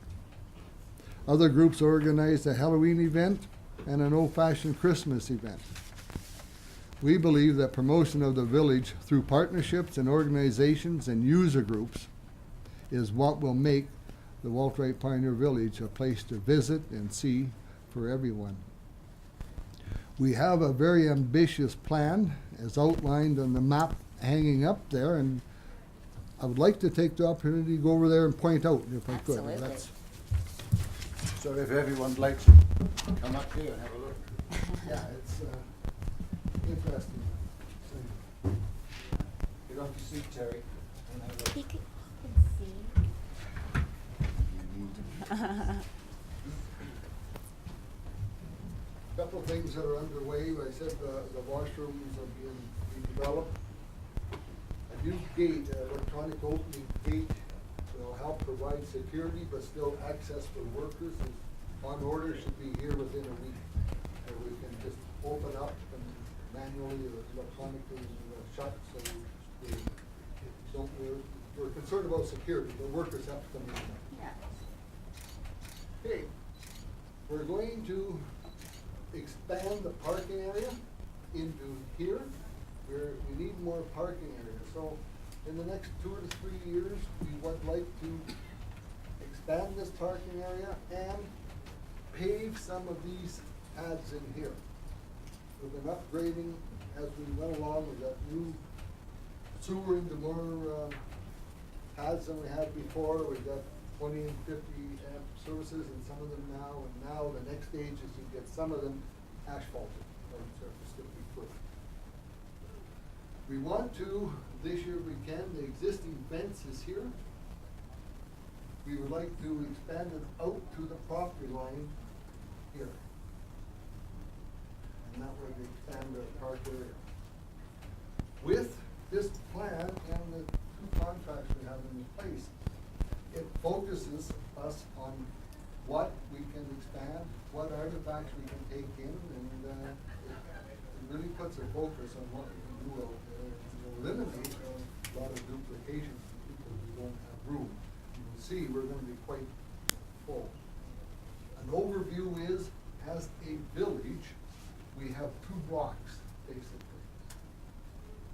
Other groups organized a Halloween event and an old-fashioned Christmas event. We believe that promotion of the village through partnerships and organizations and user groups is what will make the Walter Wright Pioneer Village a place to visit and see for everyone. We have a very ambitious plan as outlined on the map hanging up there, and I would like to take the opportunity to go over there and point out if I could. Absolutely. So if everyone would like to come up here and have a look. Yeah, it's interesting. Get off your seat, Terry. And have a look. He can see. Couple of things that are underway. I said the washrooms are being redeveloped. A new gate, electronic opening gate, will help provide security but still access for workers. Is on order, should be here within a week. And we can just open up and manually or electronically shut, so we don't, we're concerned about security. The workers have to come in. Yeah. Okay, we're going to expand the parking area into here, where we need more parking area. So in the next 2 to 3 years, we would like to expand this parking area and pave some of these pads in here. We've been upgrading as we went along. We got new sewer into more pads than we had before. We got 20 and 50 amp services in some of them now, and now the next stage is to get some of them asphalted, or surface to be put. We want to, this year we can, the existing fence is here. We would like to expand it out to the property line here. And that would expand our park area. With this plan and the 2 contracts we have in place, it focuses us on what we can expand, what artifacts we can take in, and it really puts a focus on what we can do out there and eliminate a lot of duplications from people who don't have room. You can see we're going to be quite full. An overview is, as a village, we have 2 blocks, basically.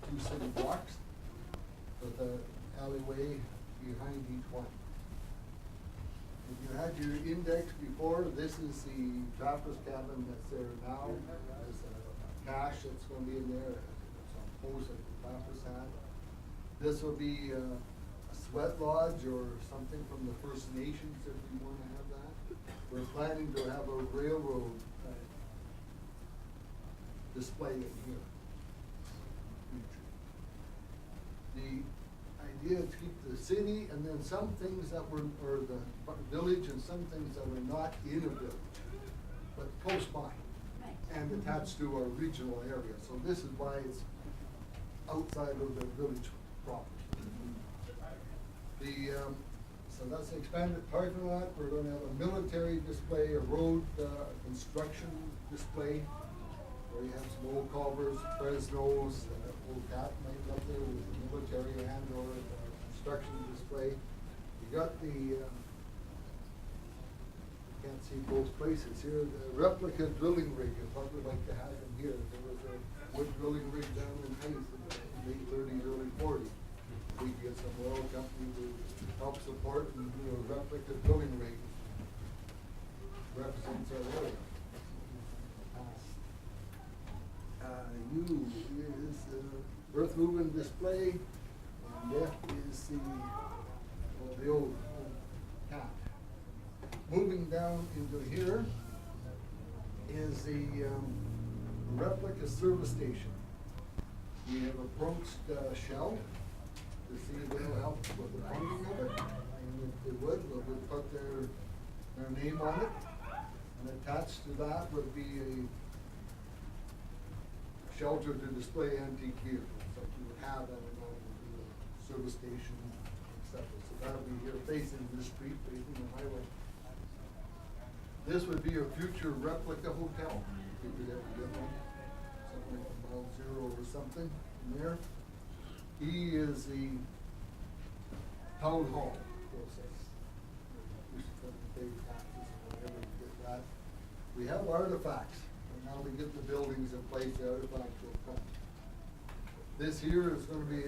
2 city blocks with an alleyway behind each one. If you had your index before, this is the trapper's cabin that's there now. There's a cache that's going to be in there. Some posts that the trappers had. This will be a sweat lodge or something from the First Nations if we want to have that. We're planning to have a railroad display in here. The idea is to keep the city and then some things that were, or the village and some things that are not in a village, but close by. Right. And attached to our regional area. So this is why it's outside of the village proper. So that's the expanded parking lot. We're going to have a military display, a road construction display, where you have some old Culvers, Fresnos, old Cat Mike up there with the military and or construction display. You got the, can't see both places here, the replica drilling rig is what we'd like to have in here. There was a wood drilling rig down in Hayes in the late 30s, early 40s. We get some oil company to help support and do a replica drilling rig. Represents our area. U is earth moving display, and F is the old cat. Moving down into here is the replica service station. We have approached Shell to see if they'll help with the funding of it, and if they would, we would put their name on it. And attached to that would be a shelter to display antique vehicles, like you would have at a service station, etc. So that would be here facing the street, facing the highway. This would be a future replica hotel, if we could ever get one, something like Mile Zero or something in there. E is the town hall process. We should pay taxes or whatever to get that. We have artifacts, and now we get the buildings in place, the artifacts will come. This here is gonna be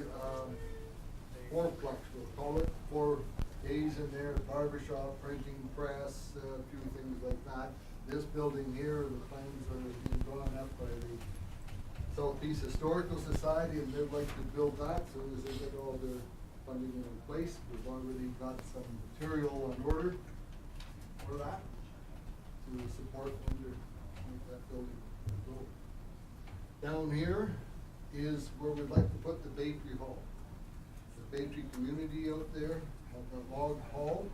fourplex, we'll call it, 4 A's in there, barbershop, printing press, a few things like that. This building here, the plans are being drawn up by the Southeast Historical Society, and they'd like to build that as soon as they get all their funding in place. We've already got some material on order for that to support them to make that building go. Down here is where we'd like to put the Bakery Hall. The Bakery community out there have a log hall,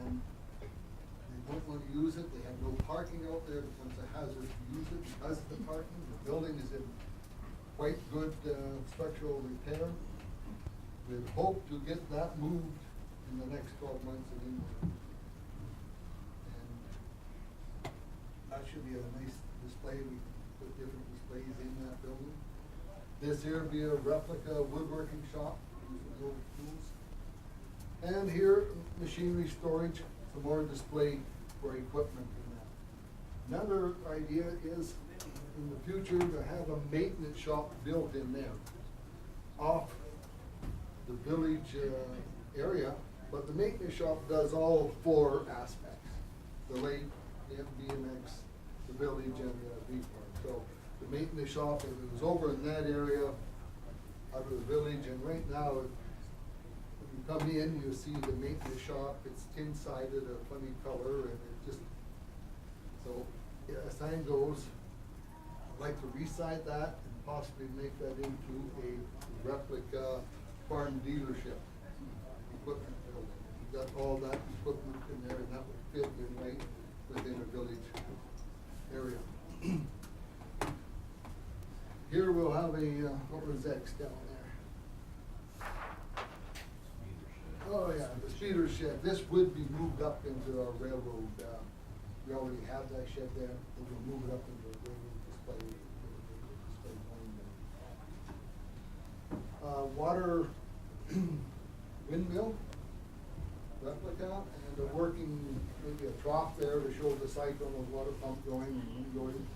and they don't want to use it. They have no parking out there, but it's a hazard to use it because of the parking. The building is in quite good structural repair. We hope to get that moved in the next 12 months and that should be a nice display. We can put different displays in that building. This here will be a replica woodworking shop using the old tools. And here, machinery storage, some more display for equipment in that. Another idea is in the future to have a maintenance shop built in there off the village area, but the maintenance shop does all 4 aspects: the lake, the BMX, the village, and the V park. So the maintenance shop, if it was over in that area out of the village, and right now, when you come in, you see the maintenance shop, it's tin-sided, a funny color, and it just, so yeah, as time goes, I'd like to reside that and possibly make that into a replica farm dealership equipment building. You've got all that equipment in there, and that would fit in right within a village area. Here we'll have a, what was X down there? Oh yeah, the speeder shed. This would be moved up into our railroad. We already have that shed there, but we'll move it up into a railroad display. Water windmill replica, and a working, maybe a trough there to show the cycle of water pump going and wind going.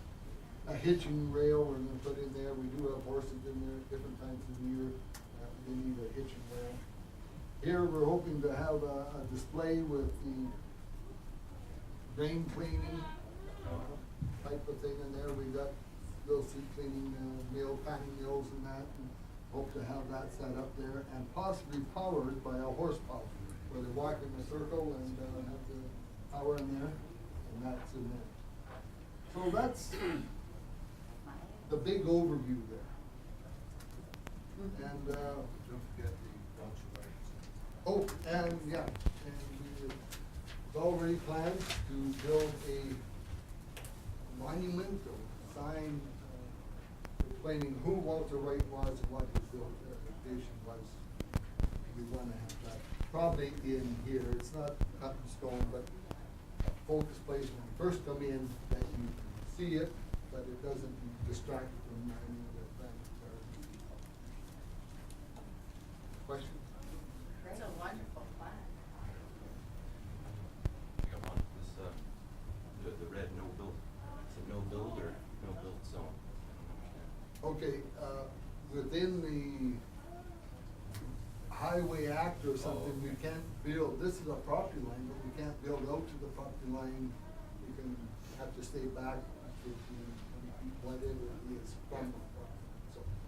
A hitching rail we're gonna put in there. We do have horses in there at different times of the year. They need a hitching rail. Here we're hoping to have a display with the drain cleaning type of thing in there. We got those seat cleaning mill, panning mills and that. And hope to have that set up there and possibly powered by a horsepower, where they walk in a circle and have the power in there, and that's in there. So that's the big overview there. And Don't forget the conservation. oh, and yeah, and we've already planned to build a monument or sign explaining who Walter Wright was and what his vision was. We want to have that probably in here. It's not cut in stone, but a focus place when you first come in that you see it, but it doesn't distract you from any of the things. Question? That's a wonderful plan. Come on, this, the red no build, is it no build or no build zone? Okay, within the Highway Act or something, we can't build, this is a property line, but we can't build out to the property line. You can have to stay back 15, 20 feet, whatever it is from the property.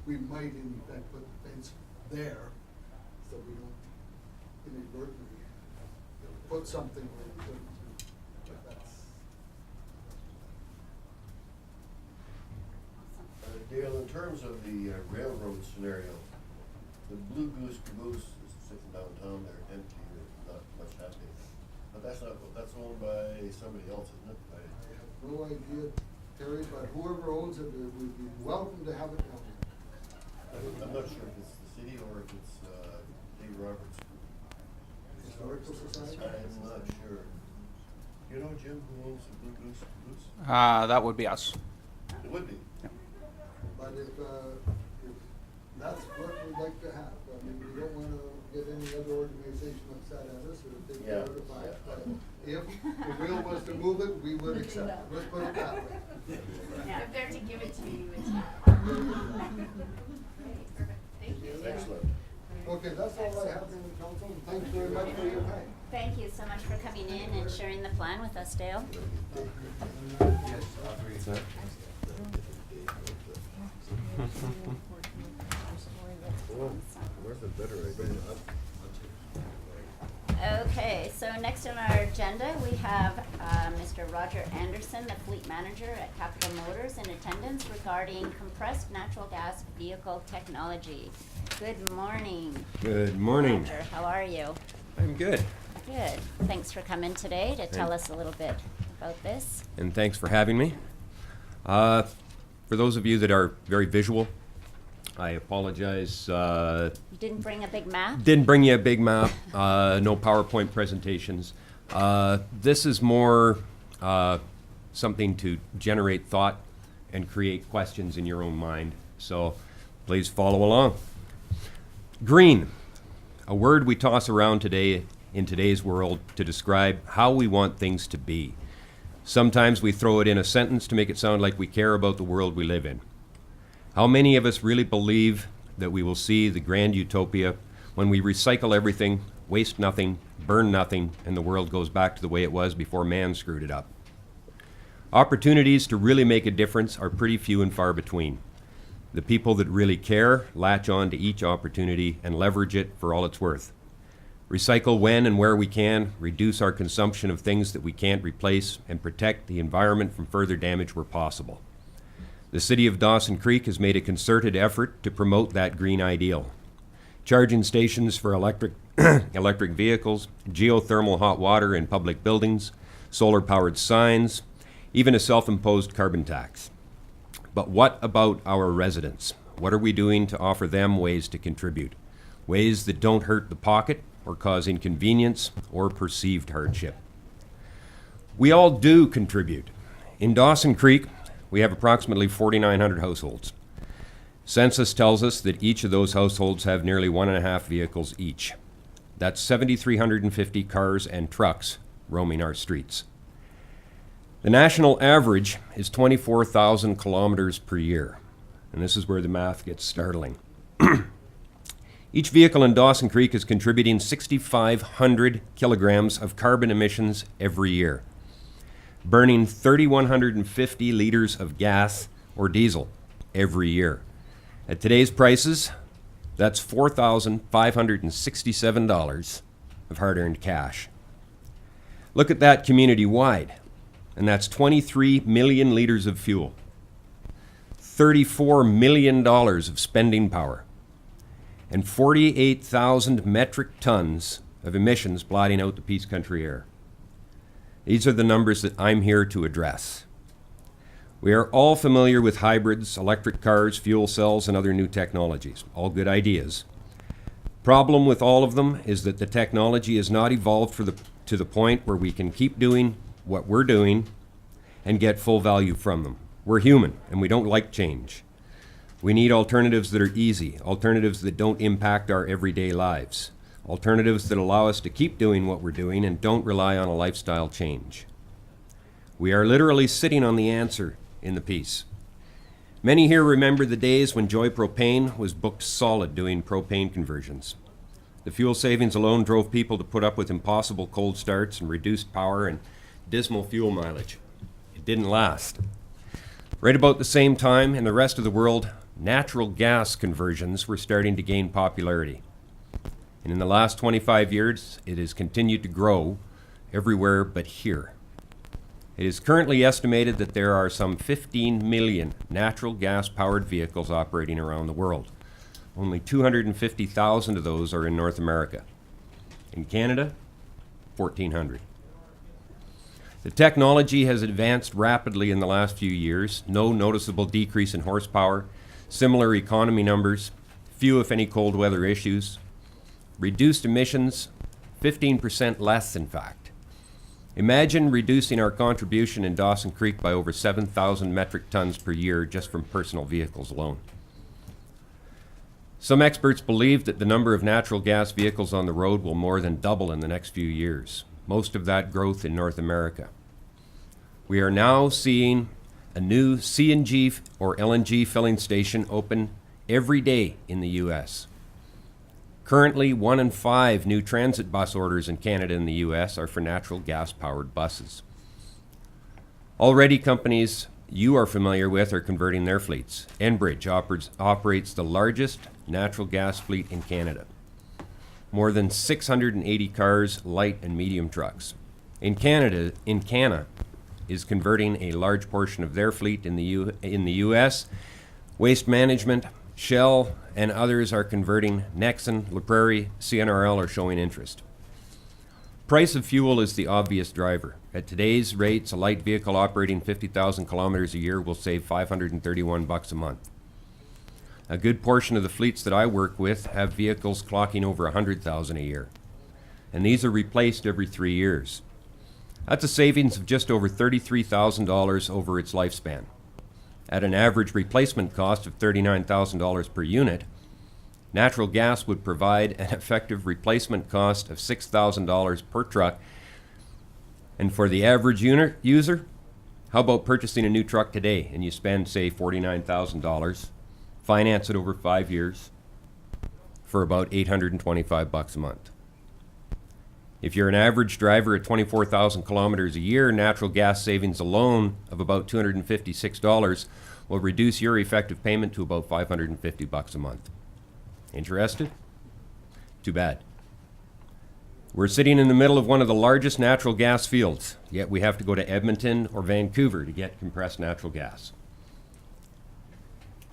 we might in effect put the fence there, so we don't inadvertently put something where we couldn't. But that's. Dale, in terms of the railroad scenario, the Blue Goose Caboose is sitting downtown there empty, not much happening. But that's owned by somebody else, isn't it? I have no idea, Terry, but whoever owns it would be welcome to have it down there. I'm not sure if it's the city or if it's Dave Roberts. Historical Society? I'm not sure. You know, Jim, who owns the Blue Goose Caboose? That would be us. It would be. But if that's what we'd like to have, I mean, we don't wanna get any other organization upset at us or think Yeah, we're defiant, yeah. but if the will was to move it, we would accept it, let's put it that way. If they're to give it to you, it's Thank you. Excellent. Okay, that's all I have in the council, and thanks very much for your time. Thank you so much for coming in and sharing the plan with us, Dale. Where's the better idea? Okay, so next on our agenda, we have Mr. Roger Anderson, the fleet manager at Capital Motors, in attendance regarding compressed natural gas vehicle technology. Good morning. Good morning. Roger, how are you? I'm good. Good. Thanks for coming today to tell us a little bit about this. And thanks for having me. For those of you that are very visual, I apologize. You didn't bring a big map? Didn't bring you a big map, no PowerPoint presentations. This is more something to generate thought and create questions in your own mind. So please follow along. Green, a word we toss around today in today's world to describe how we want things to be. Sometimes we throw it in a sentence to make it sound like we care about the world we live in. How many of us really believe that we will see the grand utopia when we recycle everything, waste nothing, burn nothing, and the world goes back to the way it was before man screwed it up? Opportunities to really make a difference are pretty few and far between. The people that really care latch on to each opportunity and leverage it for all it's worth. Recycle when and where we can, reduce our consumption of things that we can't replace, and protect the environment from further damage where possible. The City of Dawson Creek has made a concerted effort to promote that green ideal. Charging stations for electric vehicles, geothermal hot water in public buildings, solar-powered signs, even a self-imposed carbon tax. But what about our residents? What are we doing to offer them ways to contribute? Ways that don't hurt the pocket or cause inconvenience or perceived hardship. We all do contribute. In Dawson Creek, we have approximately 4,900 households. Census tells us that each of those households have nearly 1.5 vehicles each. That's 7,350 cars and trucks roaming our streets. The national average is 24,000 kilometers per year, and this is where the math gets startling. Each vehicle in Dawson Creek is contributing 6,500 kilograms of carbon emissions every year, burning 3,150 liters of gas or diesel every year. At today's prices, that's $4,567 of hard-earned cash. Look at that community-wide, and that's 23 million liters of fuel, $34 million of spending power, and 48,000 metric tons of emissions blotting out the Peace Country air. These are the numbers that I'm here to address. We are all familiar with hybrids, electric cars, fuel cells, and other new technologies. All good ideas. Problem with all of them is that the technology has not evolved to the point where we can keep doing what we're doing and get full value from them. We're human, and we don't like change. We need alternatives that are easy, alternatives that don't impact our everyday lives, alternatives that allow us to keep doing what we're doing and don't rely on a lifestyle change. We are literally sitting on the answer in the piece. Many here remember the days when Joy Propane was booked solid doing propane conversions. The fuel savings alone drove people to put up with impossible cold starts and reduced power and dismal fuel mileage. It didn't last. Right about the same time in the rest of the world, natural gas conversions were starting to gain popularity. And in the last 25 years, it has continued to grow everywhere but here. It is currently estimated that there are some 15 million natural gas-powered vehicles operating around the world. Only 250,000 of those are in North America. In Canada, 1,400. The technology has advanced rapidly in the last few years. No noticeable decrease in horsepower, similar economy numbers, few if any cold weather issues, reduced emissions, 15% less in fact. Imagine reducing our contribution in Dawson Creek by over 7,000 metric tons per year just from personal vehicles alone. Some experts believe that the number of natural gas vehicles on the road will more than double in the next few years, most of that growth in North America. We are now seeing a new CNG or LNG filling station open every day in the U.S. Currently, 1 in 5 new transit bus orders in Canada and the U.S. are for natural gas-powered buses. Already, companies you are familiar with are converting their fleets. Enbridge operates the largest natural gas fleet in Canada. More than 680 cars, light and medium trucks. In Canada, Encana is converting a large portion of their fleet in the U.S. Waste Management, Shell, and others are converting. Nexen, La Prairie, CNRL are showing interest. Price of fuel is the obvious driver. At today's rates, a light vehicle operating 50,000 kilometers a year will save $531 a month. A good portion of the fleets that I work with have vehicles clocking over 100,000 a year, and these are replaced every 3 years. That's a savings of just over $33,000 over its lifespan. At an average replacement cost of $39,000 per unit, natural gas would provide an effective replacement cost of $6,000 per truck. And for the average user, how about purchasing a new truck today and you spend, say, $49,000, finance it over 5 years for about $825 a month. If you're an average driver at 24,000 kilometers a year, natural gas savings alone of about $256 will reduce your effective payment to about $550 a month. Interested? Too bad. We're sitting in the middle of one of the largest natural gas fields, yet we have to go to Edmonton or Vancouver to get compressed natural gas.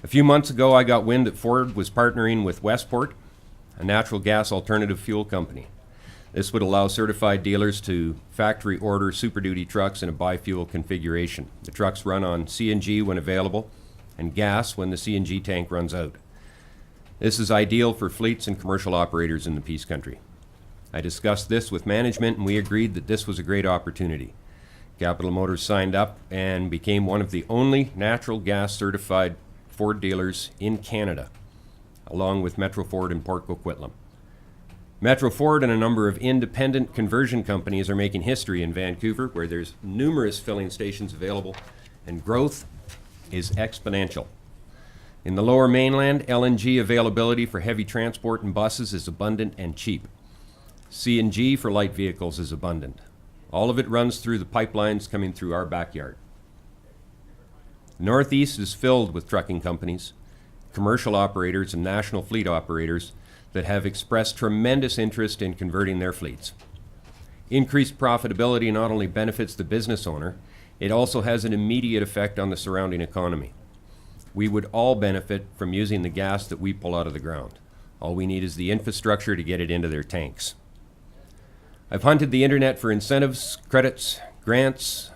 A few months ago, I got wind that Ford was partnering with Westport, a natural gas alternative fuel company. This would allow certified dealers to factory order Super Duty trucks in a bi-fuel configuration. The trucks run on CNG when available and gas when the CNG tank runs out. This is ideal for fleets and commercial operators in the Peace Country. I discussed this with management and we agreed that this was a great opportunity. Capital Motors signed up and became one of the only natural gas certified Ford dealers in Canada, along with Metro Ford and Port Coquitlam. Metro Ford and a number of independent conversion companies are making history in Vancouver, where there's numerous filling stations available, and growth is exponential. In the Lower Mainland, LNG availability for heavy transport and buses is abundant and cheap. CNG for light vehicles is abundant. All of it runs through the pipelines coming through our backyard. The Northeast is filled with trucking companies, commercial operators, and national fleet operators that have expressed tremendous interest in converting their fleets. Increased profitability not only benefits the business owner, it also has an immediate effect on the surrounding economy. We would all benefit from using the gas that we pull out of the ground. All we need is the infrastructure to get it into their tanks. I've hunted the internet for incentives, credits, grants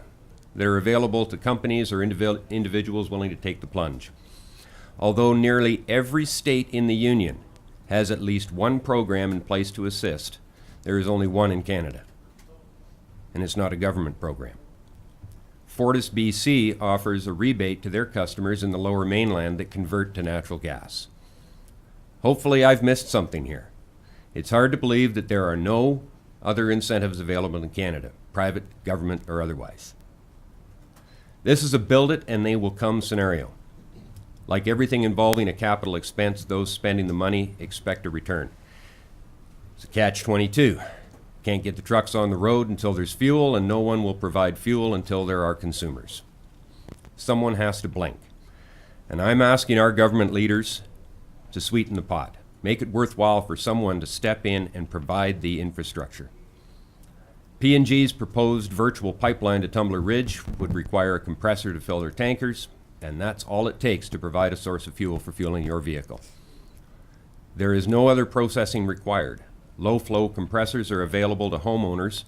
that are available to companies or individuals willing to take the plunge. Although nearly every state in the Union has at least one program in place to assist, there is only one in Canada, and it's not a government program. Fortis BC offers a rebate to their customers in the Lower Mainland that convert to natural gas. Hopefully I've missed something here. It's hard to believe that there are no other incentives available in Canada, private, government, or otherwise. This is a build it and they will come scenario. Like everything involving a capital expense, those spending the money expect a return. It's a catch-22. Can't get the trucks on the road until there's fuel, and no one will provide fuel until there are consumers. Someone has to blink. And I'm asking our government leaders to sweeten the pot. Make it worthwhile for someone to step in and provide the infrastructure. P&G's proposed virtual pipeline to Tumbler Ridge would require a compressor to fill their tankers, and that's all it takes to provide a source of fuel for fueling your vehicle. There is no other processing required. Low-flow compressors are available to homeowners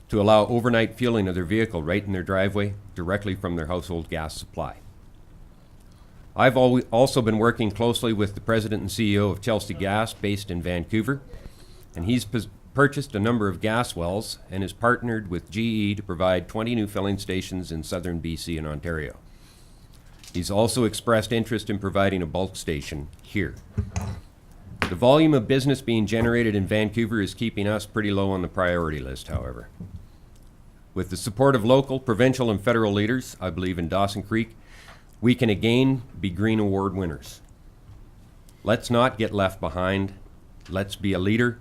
to allow overnight fueling of their vehicle right in their driveway, directly from their household gas supply. I've also been working closely with the president and CEO of Chelsea Gas, based in Vancouver, and he's purchased a number of gas wells and has partnered with GE to provide 20 new filling stations in southern BC and Ontario. He's also expressed interest in providing a bulk station here. The volume of business being generated in Vancouver is keeping us pretty low on the priority list, however. With the support of local, provincial, and federal leaders, I believe in Dawson Creek, we can again be Green Award winners. Let's not get left behind. Let's be a leader.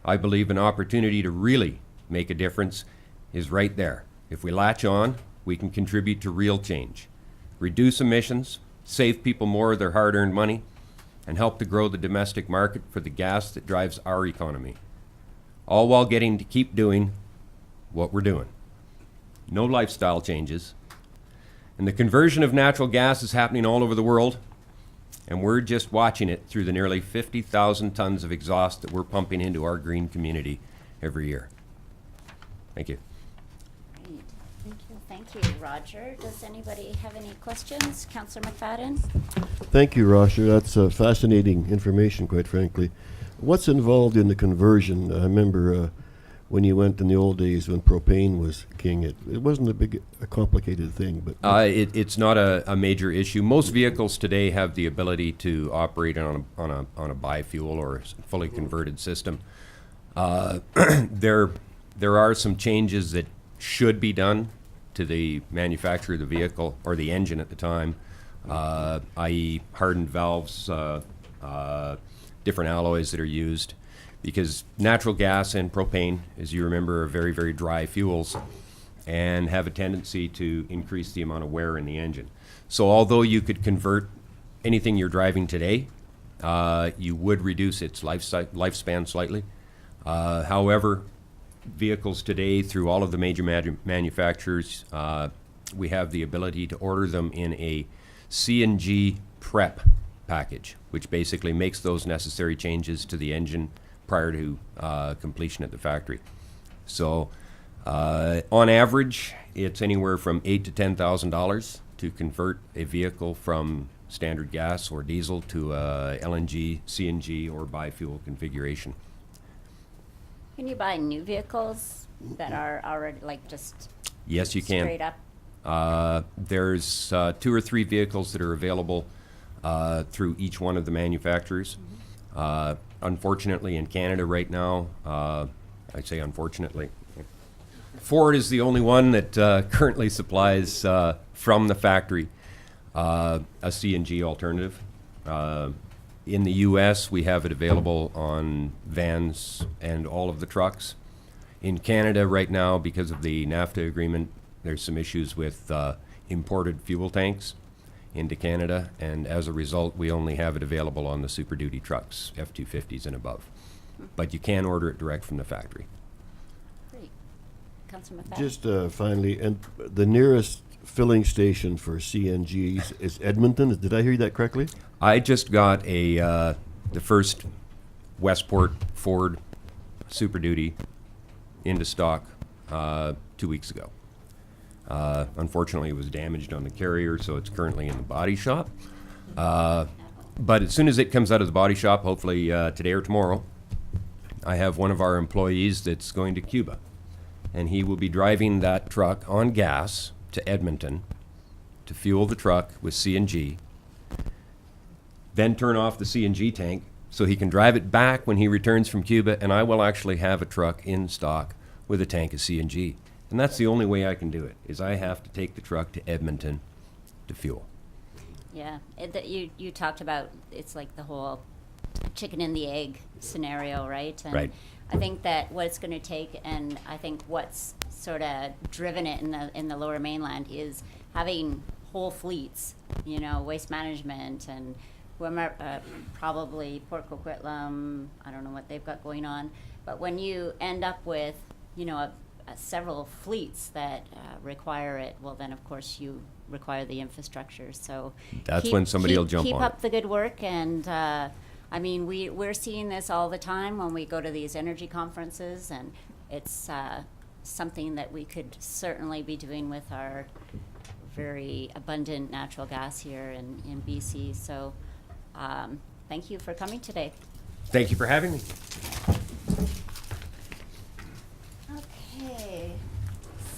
I believe an opportunity to really make a difference is right there. If we latch on, we can contribute to real change, reduce emissions, save people more of their hard-earned money, and help to grow the domestic market for the gas that drives our economy, all while getting to keep doing what we're doing. No lifestyle changes. And the conversion of natural gas is happening all over the world, and we're just watching it through the nearly 50,000 tons of exhaust that we're pumping into our green community every year. Thank you. Great. Thank you, Roger. Does anybody have any questions? Councillor McFadden? Thank you, Roger. That's fascinating information, quite frankly. What's involved in the conversion? I remember when you went in the old days when propane was king, it wasn't a complicated thing. But it's not a major issue. Most vehicles today have the ability to operate on a biofuel or a fully converted system. There are some changes that should be done to the manufacturer of the vehicle or the engine at the time, i.e. hardened valves, different alloys that are used, because natural gas and propane, as you remember, are very, very dry fuels and have a tendency to increase the amount of wear in the engine. So although you could convert anything you're driving today, you would reduce its lifespan slightly. However, vehicles today, through all of the major manufacturers, we have the ability to order them in a CNG prep package, which basically makes those necessary changes to the engine prior to completion at the factory. So on average, it's anywhere from $8,000 to $10,000 to convert a vehicle from standard gas or diesel to LNG, CNG, or biofuel configuration. Can you buy new vehicles that are already just Yes, you can. straight up? There's 2 or 3 vehicles that are available through each one of the manufacturers. Unfortunately, in Canada right now, I say unfortunately, Ford is the only one that currently supplies from the factory a CNG alternative. In the U.S., we have it available on vans and all of the trucks. In Canada right now, because of the NAFTA agreement, there's some issues with imported fuel tanks into Canada, and as a result, we only have it available on the Super Duty trucks, F-250s and above. But you can order it direct from the factory. Great. Councillor McFadden? just finally, and the nearest filling station for CNGs is Edmonton. Did I hear that correctly? I just got the first Westport Ford Super Duty into stock 2 weeks ago. Unfortunately, it was damaged on the carrier, so it's currently in the body shop. But as soon as it comes out of the body shop, hopefully today or tomorrow, I have one of our employees that's going to Cuba, and he will be driving that truck on gas to Edmonton to fuel the truck with CNG, then turn off the CNG tank so he can drive it back when he returns from Cuba, and I will actually have a truck in stock with a tank of CNG. And that's the only way I can do it, is I have to take the truck to Edmonton to fuel. Yeah, you talked about, it's like the whole chicken and the egg scenario, right? And Right. I think that what it's going to take, and I think what's sort of driven it in the Lower Mainland, is having whole fleets, you know, Waste Management and whoever, probably Port Coquitlam, I don't know what they've got going on. But when you end up with, you know, several fleets that require it, well, then of course you require the infrastructure. So That's when somebody will jump keep on up it. the good work. And I mean, we're seeing this all the time when we go to these energy conferences, and it's something that we could certainly be doing with our very abundant natural gas here in BC. So thank you for coming today. Thank you for having me. Okay,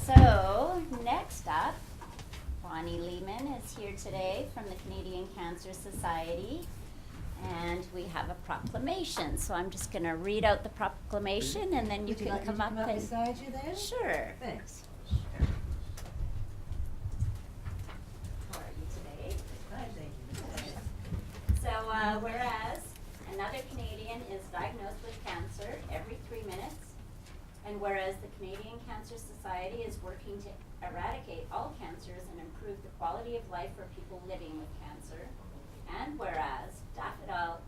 so next up, Bonnie Lehman is here today from the Canadian Cancer Society, and we have a proclamation. So I'm just going to read out the proclamation, and then you can come up and beside you there? Sure. Thanks. How are you today? Fine, thank you. So whereas another Canadian is diagnosed with cancer every 3 minutes, and whereas the Canadian Cancer Society is working to eradicate all cancers and improve the quality of life for people living with cancer, and whereas Daffodil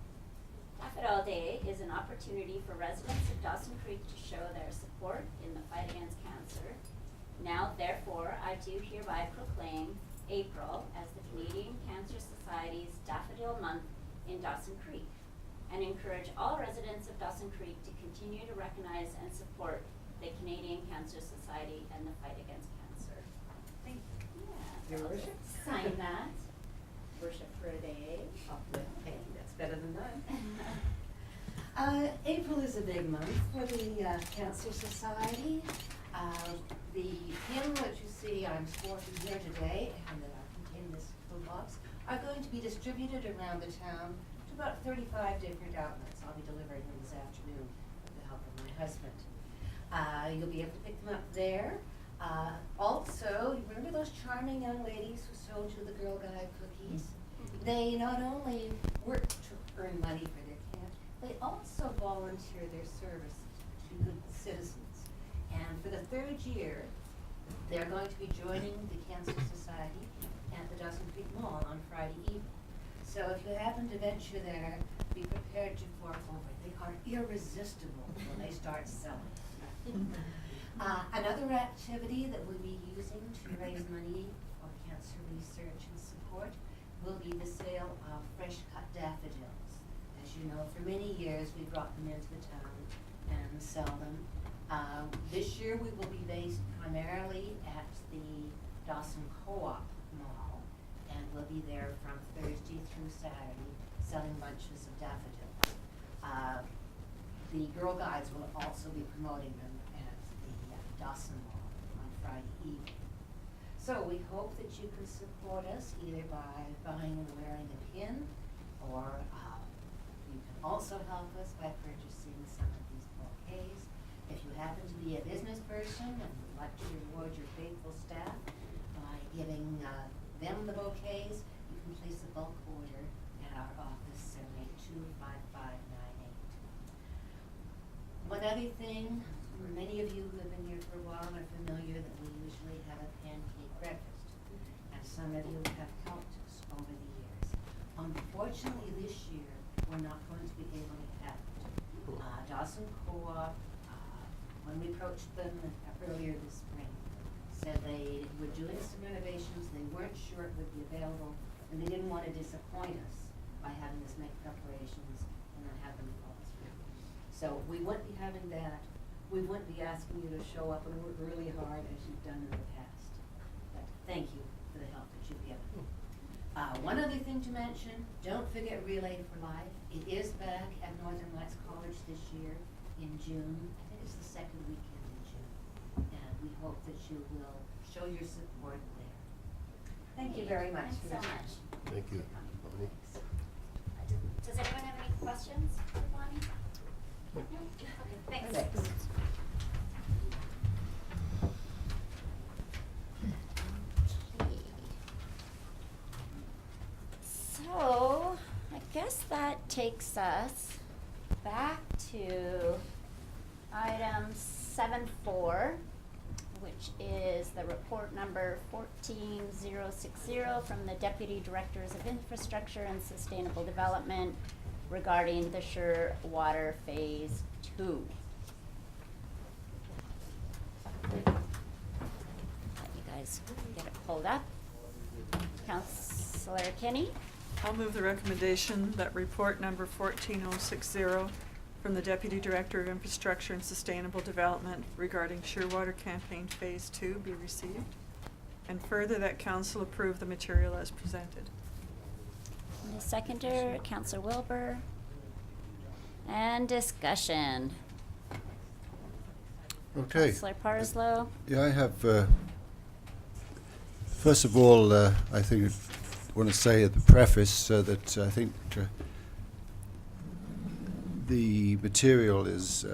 Day is an opportunity for residents of Dawson Creek to show their support in the fight against cancer, now therefore I do hereby proclaim April as the Canadian Cancer Society's Daffodil Month in Dawson Creek, and encourage all residents of Dawson Creek to continue to recognize and support the Canadian Cancer Society and the fight against cancer. Thank you. Yeah. Your worship. Sign that. Worship for a day. Okay, that's better than none. April is a big month for the Cancer Society. The hymn which you see I'm sporting here today and that are contained in this little box are going to be distributed around the town to about 35 different outlets. I'll be delivering them this afternoon with the help of my husband. You'll be able to pick them up there. Also, you remember those charming young ladies who sold you the Girl Guide cookies? They not only work to earn money for their camp, they also volunteer their service to good citizens. And for the 3rd year, they're going to be joining the Cancer Society at the Dawson Creek Mall on Friday evening. So if you happen to venture there, be prepared to fork over. They are irresistible when they start selling. Another activity that we'll be using to raise money for cancer research and support will be the sale of fresh cut daffodils. As you know, for many years we brought them into the town and sell them. This year we will be based primarily at the Dawson Co-op Mall, and we'll be there from Thursday through Saturday selling bunches of daffodils. The Girl Guides will also be promoting them at the Dawson Mall on Friday evening. So we hope that you can support us either by buying and wearing a pin, or you can also help us by purchasing some of these bouquets. If you happen to be a business person and would like to reward your faithful staff by giving them the bouquets, you can place a bulk order at our office, 782-5598. One other thing, many of you who have been here for a while are familiar that we usually have a pancake breakfast, and some of you have helped us over the years. Unfortunately, this year, we're not going to be able to have it. Dawson Co-op, when we approached them earlier this spring, said they were doing some renovations, they weren't sure it would be available, and they didn't want to disappoint us by having us make preparations and not have them fall through. So we wouldn't be having that. We wouldn't be asking you to show up and work really hard as you've done in the past. But thank you for the help that you've given. One other thing to mention, don't forget Relay for Life. It is back at Northern Lights College this year in June. I think it's the 2nd weekend in June. And we hope that you will show your support there. Thank you very much. Thanks so much. Thank you, Bonnie. Does anyone have any questions for Bonnie? Okay, thanks. So, I guess that takes us back to item 7.4, which is the report number 14060 from the Deputy Directors of Infrastructure and Sustainable Development regarding the Sure Water Phase 2. Let you guys get it pulled up. Councillor Kenny? I'll move the recommendation that report number 14060 from the Deputy Director of Infrastructure and Sustainable Development regarding Shearwater Campaign Phase 2 be received, and further that Council approve the material as presented. And the seconder, Councillor Wilbur. And discussion. Okay. Councillor Parslow? Yeah, I have, first of all, I think I want to say at the preface that I think the material is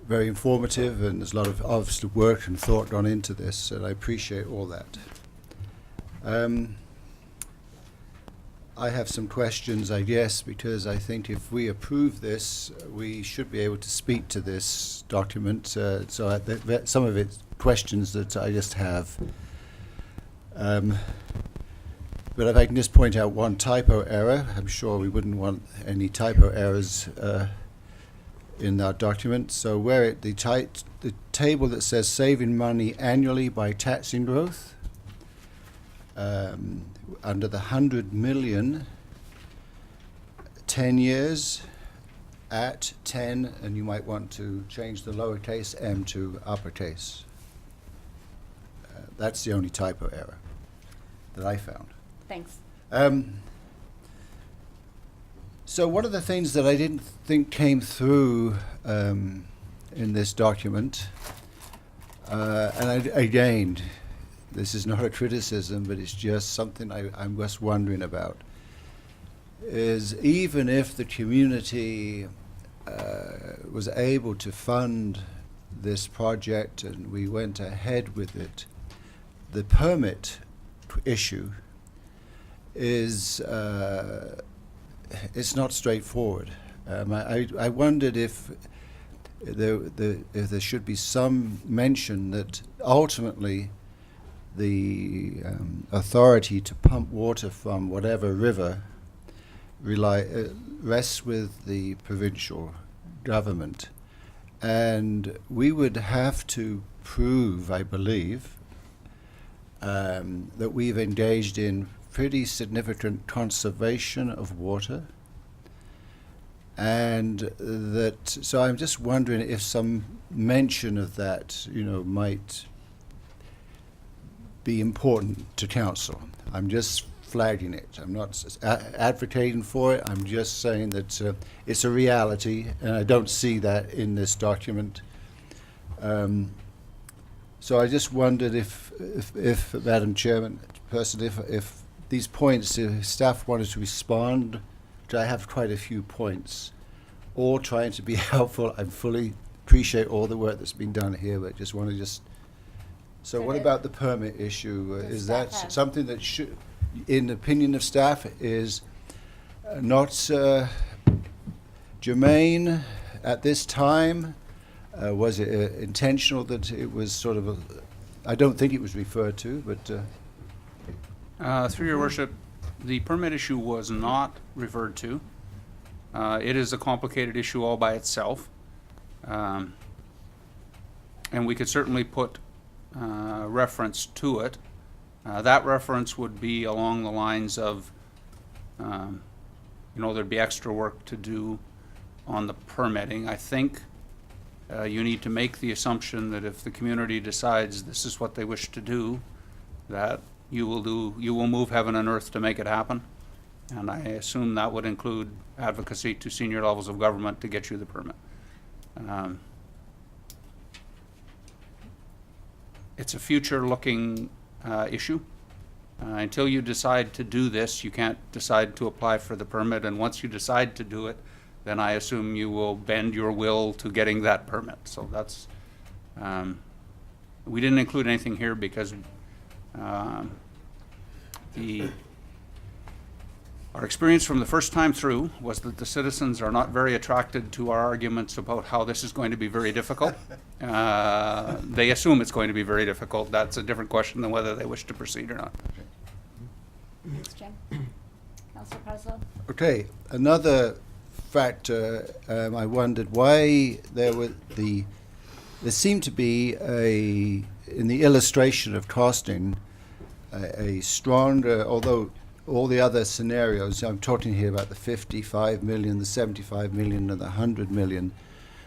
very informative, and there's a lot of obviously work and thought gone into this, and I appreciate all that. I have some questions, I guess, because I think if we approve this, we should be able to speak to this document. So some of it's questions that I just have. But if I can just point out one typo error, I'm sure we wouldn't want any typo errors in that document. So where the table that says saving money annually by taxing growth, under the 100 million, 10 years at 10, and you might want to change the lowercase m to uppercase. That's the only typo error that I found. Thanks. So one of the things that I didn't think came through in this document, and again, this is not a criticism, but it's just something I'm just wondering about, is even if the community was able to fund this project and we went ahead with it, the permit issue is it's not straightforward. I wondered if there should be some mention that ultimately the authority to pump water from whatever river rests with the provincial government, and we would have to prove, I believe, that we've engaged in pretty significant conservation of water, and that, so I'm just wondering if some mention of that, might be important to council. I'm just flagging it. I'm not advocating for it. I'm just saying that it's a reality, and I don't see that in this document. So I just wondered if Madam Chairman, if these points, if staff wanted to respond, I have quite a few points, all trying to be helpful. I fully appreciate all the work that's been done here, but just want to So what about the permit issue? Is that something that should, in the opinion of staff, is not germane at this time? Was it intentional that it was sort of I don't think it was referred to, but... Through your worship, the permit issue was not referred to. It is a complicated issue all by itself. And we could certainly put reference to it. That reference would be along the lines of, there'd be extra work to do on the permitting. I think you need to make the assumption that if the community decides this is what they wish to do, that you will move heaven and earth to make it happen. And I assume that would include advocacy to senior levels of government to get you the permit. It's a future-looking issue. Until you decide to do this, you can't decide to apply for the permit, and once you decide to do it, then I assume you will bend your will to getting that permit. So that's, we didn't include anything here because Our experience from the first time through was that the citizens are not very attracted to our arguments about how this is going to be very difficult. They assume it's going to be very difficult. That's a different question than whether they wish to proceed or not. Thanks, Jim. Councillor Preslow? Okay, another factor, I wondered why there seemed to be in the illustration of costing, a stronger, although all the other scenarios, I'm talking here about the 55 million, the 75 million, and the 100 million,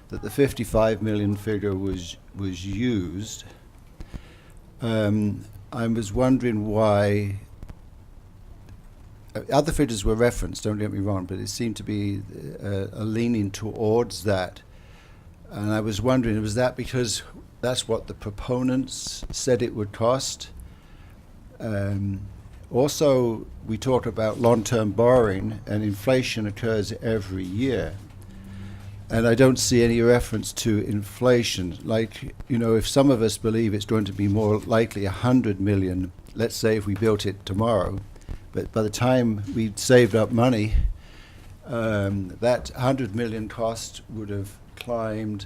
that the 55 million figure was used. I was wondering why. Other figures were referenced, don't get me wrong, but it seemed to be a leaning towards that. And I was wondering, was that because that's what the proponents said it would cost? Also, we talk about long-term borrowing, and inflation occurs every year. And I don't see any reference to inflation. Like, you know, if some of us believe it's going to be more likely 100 million, let's say if we built it tomorrow, but by the time we'd saved up money, that 100 million cost would have climbed,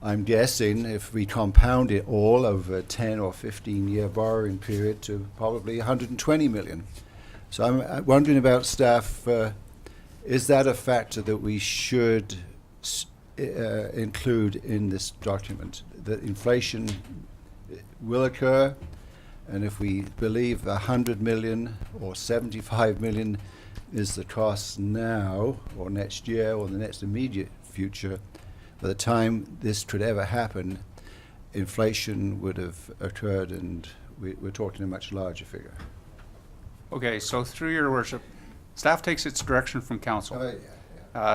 I'm guessing, if we compound it all over a 10 or 15 year borrowing period, to probably 120 million. So I'm wondering about staff, is that a factor that we should include in this document? That inflation will occur, and if we believe 100 million or 75 million is the cost now, or next year, or the next immediate future, by the time this could ever happen, inflation would have occurred, and we're talking a much larger figure. Okay, so through your worship, staff takes its direction from council.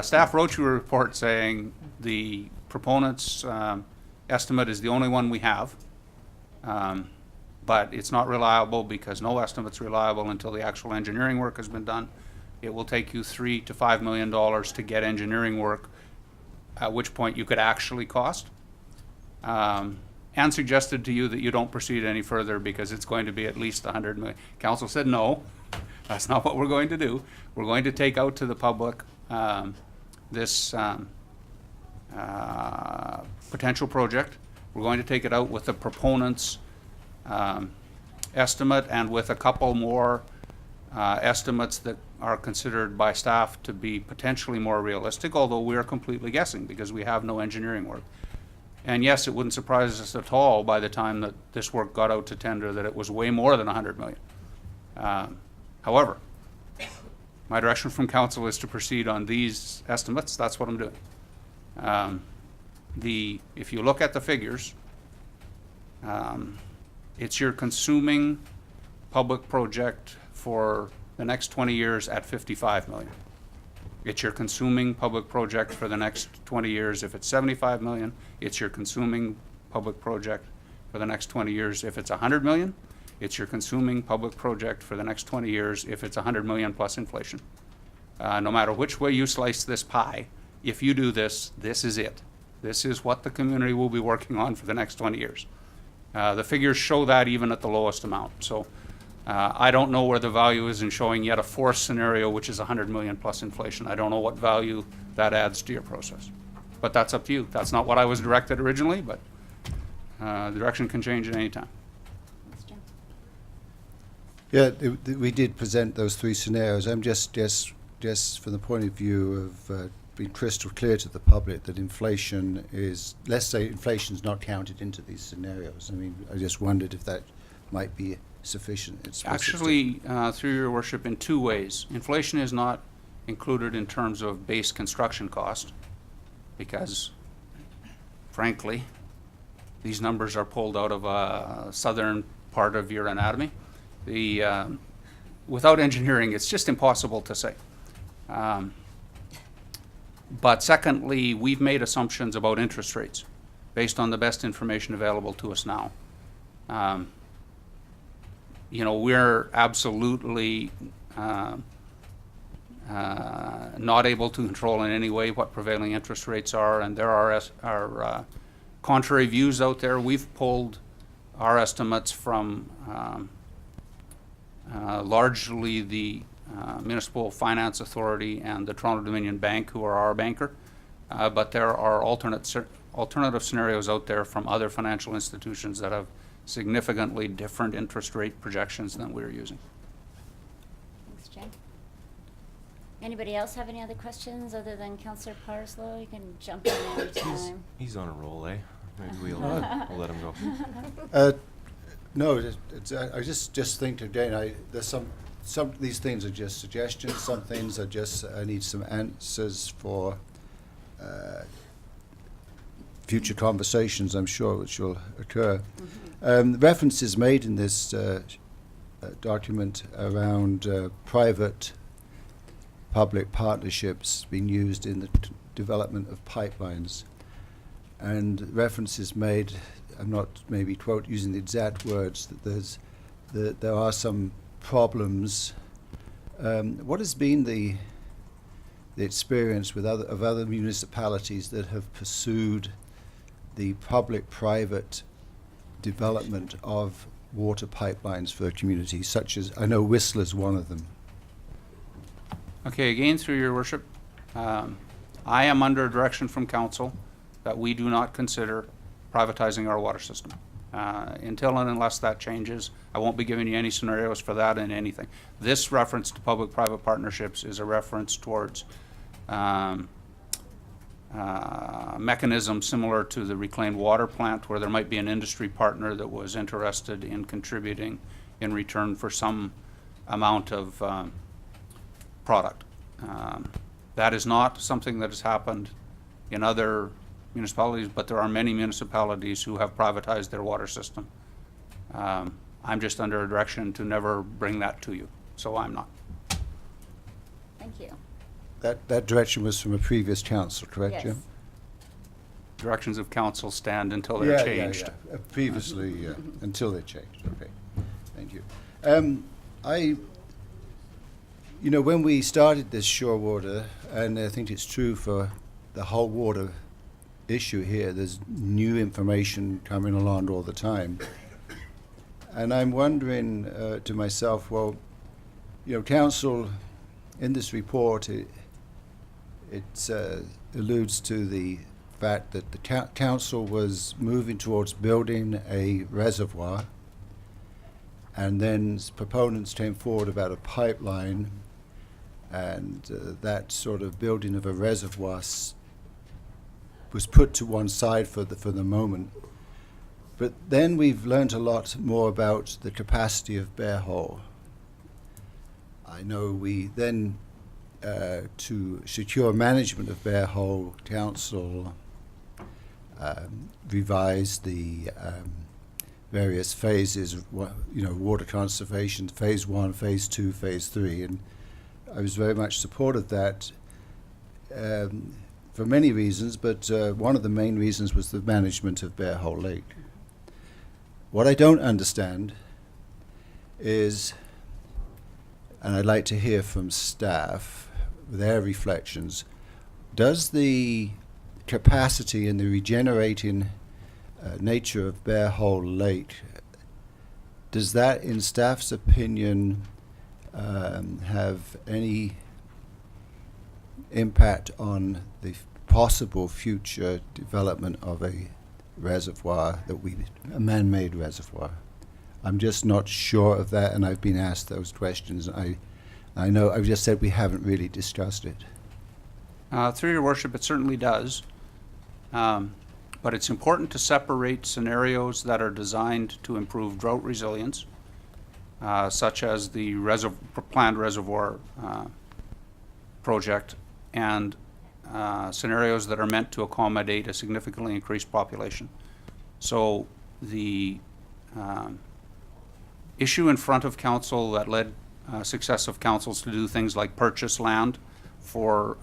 Staff wrote you a report saying the proponent's estimate is the only one we have, but it's not reliable because no estimate's reliable until the actual engineering work has been done. It will take you $3 to $5 million to get engineering work, at which point you could actually cost. And suggested to you that you don't proceed any further because it's going to be at least 100 million. Council said no, that's not what we're going to do. We're going to take out to the public this potential project. We're going to take it out with the proponent's estimate and with a couple more estimates that are considered by staff to be potentially more realistic, although we are completely guessing because we have no engineering work. And yes, it wouldn't surprise us at all by the time that this work got out to tender that it was way more than 100 million. However, my direction from council is to proceed on these estimates. That's what I'm doing. If you look at the figures, it's your consuming public project for the next 20 years at 55 million. It's your consuming public project for the next 20 years if it's 75 million. It's your consuming public project for the next 20 years if it's 100 million. It's your consuming public project for the next 20 years if it's 100 million plus inflation. No matter which way you slice this pie, if you do this, this is it. This is what the community will be working on for the next 20 years. The figures show that even at the lowest amount. So I don't know where the value is in showing yet a fourth scenario, which is 100 million plus inflation. I don't know what value that adds to your process. But that's up to you. That's not what I was directed originally, but the direction can change at any time. Yeah, we did present those three scenarios. I'm just from the point of view of being crystal clear to the public that inflation is, let's say inflation's not counted into these scenarios. I mean, I just wondered if that might be sufficient. Actually, through your worship, in two ways. Inflation is not included in terms of base construction cost because, frankly, these numbers are pulled out of a southern part of your anatomy. Without engineering, it's just impossible to say. But secondly, we've made assumptions about interest rates based on the best information available to us now. You know, we're absolutely not able to control in any way what prevailing interest rates are, and there are contrary views out there. We've pulled our estimates from largely the Municipal Finance Authority and the Toronto Dominion Bank, who are our banker. But there are alternative scenarios out there from other financial institutions that have significantly different interest rate projections than we're using. Thanks, Jay. Anybody else have any other questions other than Councillor Parslow? You can jump in anytime. He's on a roll, eh? Maybe we'll let him go. No, I just think today, there's some of these things are just suggestions, some things are just, I need some answers for future conversations, I'm sure, which will occur. Reference is made in this document around private-public partnerships being used in the development of pipelines. And reference is made, I'm not maybe using the exact words, that there are some problems. What has been the experience with other municipalities that have pursued the public-private development of water pipelines for a community, such as, I know Whistler's one of them? Okay, again, through your worship, I am under direction from council that we do not consider privatizing our water system. Until and unless that changes, I won't be giving you any scenarios for that in anything. This reference to public-private partnerships is a reference towards mechanism similar to the reclaimed water plant, where there might be an industry partner that was interested in contributing in return for some amount of product. That is not something that has happened in other municipalities, but there are many municipalities who have privatized their water system. I'm just under a direction to never bring that to you, so I'm not. Thank you. That direction was from a previous council, correct, Yes. Jim? Directions of council stand until they're changed. Yeah. Previously, until they changed. Okay, thank you. When we started this shore water, and I think it's true for the whole water issue here, there's new information coming along all the time. And I'm wondering to myself, well, council, in this report, it alludes to the fact that the council was moving towards building a reservoir, and then proponents came forward about a pipeline, and that sort of building of a reservoir was put to one side for the moment. But then we've learned a lot more about the capacity of Bear Hole. I know we then, to secure management of Bear Hole, council revised the various phases of water conservation, phase 1, phase 2, phase 3, and I was very much supportive of that for many reasons, but one of the main reasons was the management of Bear Hole Lake. What I don't understand is, and I'd like to hear from staff, their reflections, does the capacity and the regenerating nature of Bear Hole Lake, does that, in staff's opinion, have any impact on the possible future development of a reservoir, a man-made reservoir? I'm just not sure of that, and I've been asked those questions. I know I've just said we haven't really discussed it. Through your worship, it certainly does. But it's important to separate scenarios that are designed to improve drought resilience, such as the planned reservoir project, and scenarios that are meant to accommodate a significantly increased population. So the issue in front of council that led successive councils to do things like purchase land for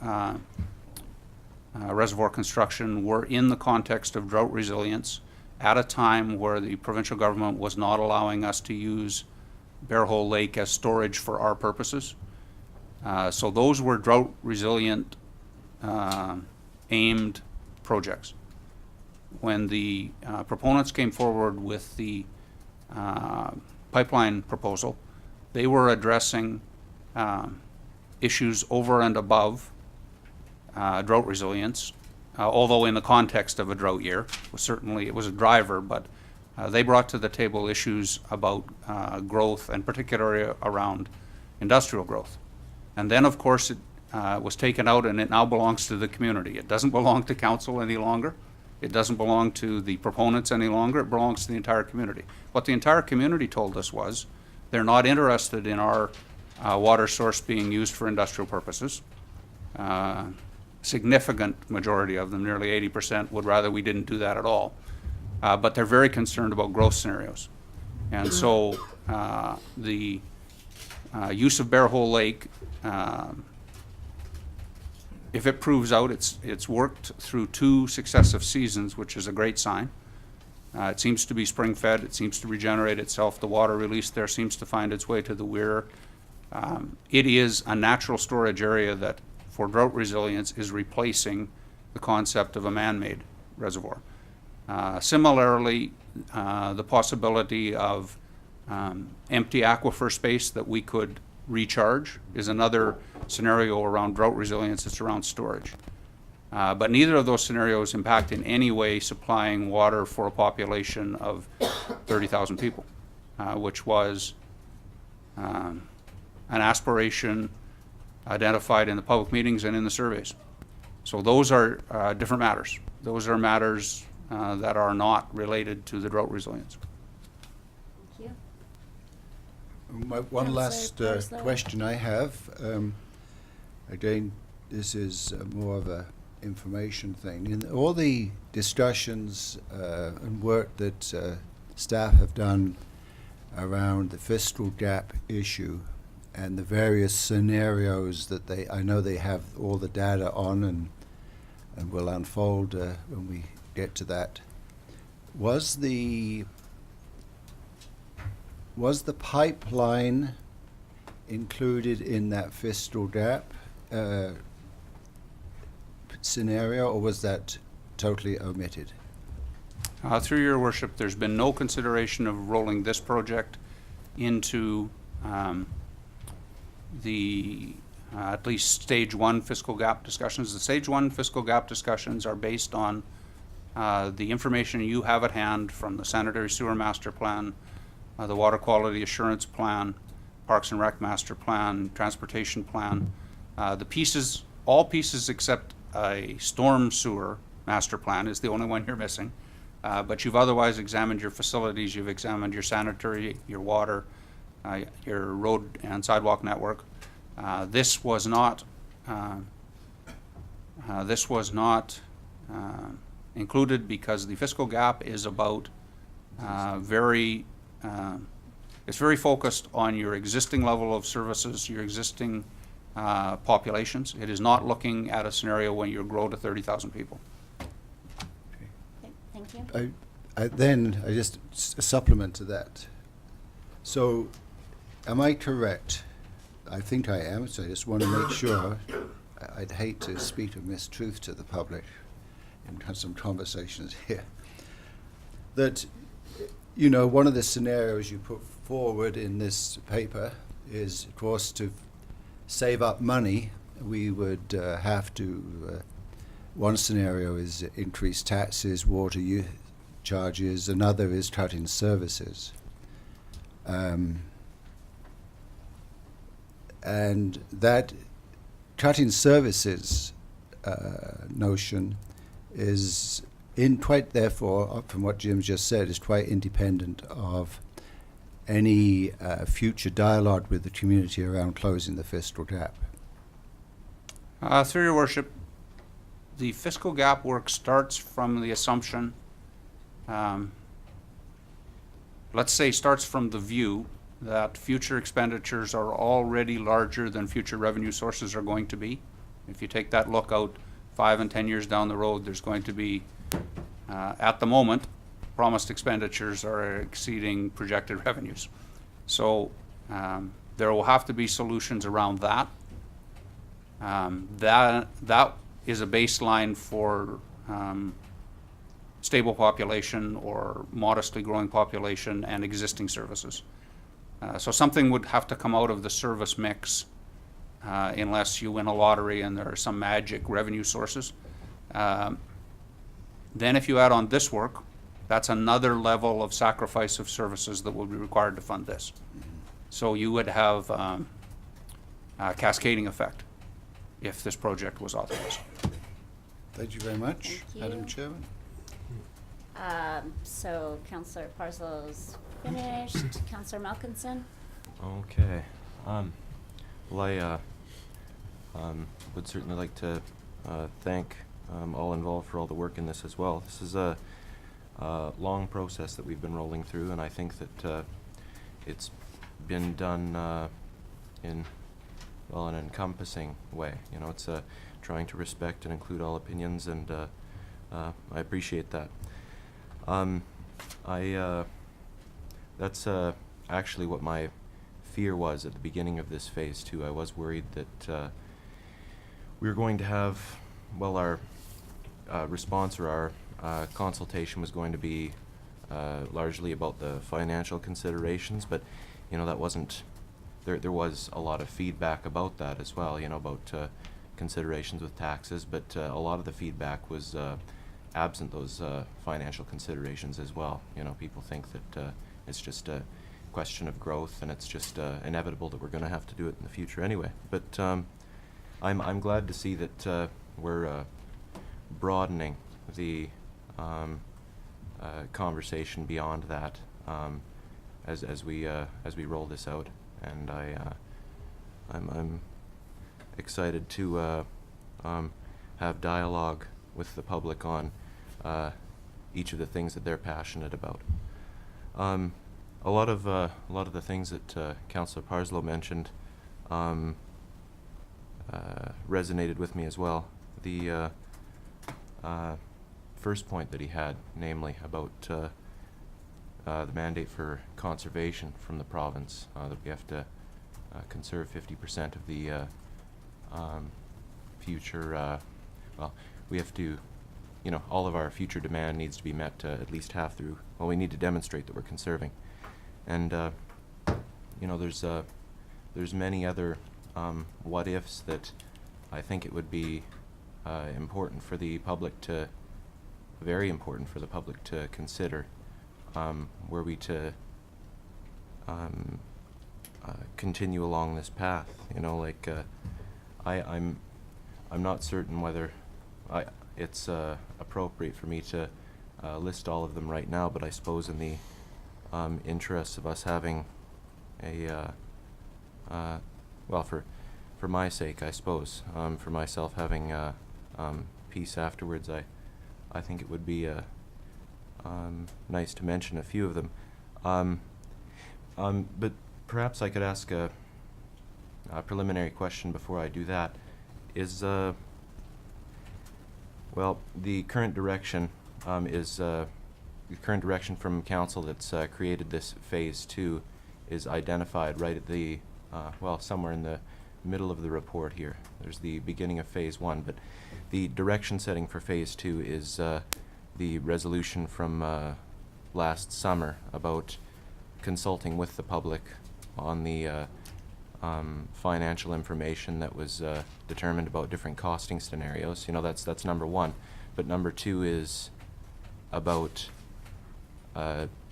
reservoir construction were in the context of drought resilience at a time where the provincial government was not allowing us to use Bear Hole Lake as storage for our purposes. So those were drought resilient aimed projects. When the proponents came forward with the pipeline proposal, they were addressing issues over and above drought resilience, although in the context of a drought year. Certainly it was a driver, but they brought to the table issues about growth, and particularly around industrial growth. And then, of course, it was taken out, and it now belongs to the community. It doesn't belong to council any longer. It doesn't belong to the proponents any longer. It belongs to the entire community. What the entire community told us was they're not interested in our water source being used for industrial purposes. Significant majority of them, nearly 80%, would rather we didn't do that at all. But they're very concerned about growth scenarios. And so the use of Bear Hole Lake, if it proves out, it's worked through 2 successive seasons, which is a great sign. It seems to be spring-fed. It seems to regenerate itself. The water released there seems to find its way to the weir. It is a natural storage area that, for drought resilience, is replacing the concept of a man-made reservoir. Similarly, the possibility of empty aquifer space that we could recharge is another scenario around drought resilience. It's around storage. But neither of those scenarios impact in any way supplying water for a population of 30,000 people, which was an aspiration identified in the public meetings and in the surveys. So those are different matters. Those are matters that are not related to the drought resilience. Thank you. One last Councillor Parslow. question I have. Again, this is more of a information thing. In all the discussions and work that staff have done around the fiscal gap issue and the various scenarios that I know they have all the data on and will unfold when we get to that. Was the pipeline included in that fiscal gap scenario, or was that totally omitted? Through your worship, there's been no consideration of rolling this project into the at least stage 1 fiscal gap discussions. The stage 1 fiscal gap discussions are based on the information you have at hand from the sanitary sewer master plan, the water quality assurance plan, Parks and Rec master plan, transportation plan. The pieces, all pieces except a storm sewer master plan is the only one you're missing. But you've otherwise examined your facilities, you've examined your sanitary, your water, your road and sidewalk network. This was not included because the fiscal gap is about it's very focused on your existing level of services, your existing populations. It is not looking at a scenario when you grow to 30,000 people. Okay, thank you. I just a supplement to that. So, am I correct? I think I am, so I just want to make sure. I'd hate to speak a mistruth to the public in some conversations here. That, you know, one of the scenarios you put forward in this paper is, of course, to save up money, we would have to, one scenario is increase taxes, water charges, another is cutting services. And that cutting services notion is therefore, from what Jim just said, is quite independent of any future dialogue with the community around closing the fiscal gap. Through your worship, the fiscal gap work starts from the assumption, starts from the view that future expenditures are already larger than future revenue sources are going to be. If you take that look out 5 and 10 years down the road, there's going to be, at the moment, promised expenditures are exceeding projected revenues. So there will have to be solutions around that. That is a baseline for stable population or modestly growing population and existing services. So something would have to come out of the service mix unless you win a lottery and there are some magic revenue sources. Then if you add on this work, that's another level of sacrifice of services that will be required to fund this. So you would have a cascading effect if this project was authorized. Thank you very much, Thank you. Madam Chairman. So Councillor Parzel's finished. Councillor Malkinson? Okay. Well, I would certainly like to thank all involved for all the work in this as well. This is a long process that we've been rolling through, and I think that it's been done in an encompassing way. You know, it's trying to respect and include all opinions, and I appreciate that. That's actually what my fear was at the beginning of this phase too. I was worried that we were going to have, well, our response or our consultation was going to be largely about the financial considerations, but you know, that wasn't, there was a lot of feedback about that as well, you know, about considerations with taxes, but a lot of the feedback was absent those financial considerations as well. You know, people think that it's just a question of growth, and it's just inevitable that we're going to have to do it in the future anyway. But I'm glad to see that we're broadening the conversation beyond that as we roll this out, and I'm excited to have dialogue with the public on each of the things that they're passionate about. A lot of the things that Councillor Parslow mentioned resonated with me as well. The first point that he had, namely about the mandate for conservation from the province, that we have to conserve 50% of the future, well, we have to, you know, all of our future demand needs to be met at least half through, well, we need to demonstrate that we're conserving. And, you know, there's many other what ifs that I think it would be important for the public to, very important for the public to consider, were we to continue along this path. You know, like I'm not certain whether it's appropriate for me to list all of them right now, but I suppose in the interests of us having a well, for my sake, I suppose, for myself having peace afterwards, I think it would be nice to mention a few of them. But perhaps I could ask a preliminary question before I do that. Is well, the current direction is the current direction from council that's created this phase 2 is identified right at the well, somewhere in the middle of the report here. There's the beginning of phase 1, but the direction setting for phase 2 is the resolution from last summer about consulting with the public on the financial information that was determined about different costing scenarios. You know, that's number 1. But number 2 is about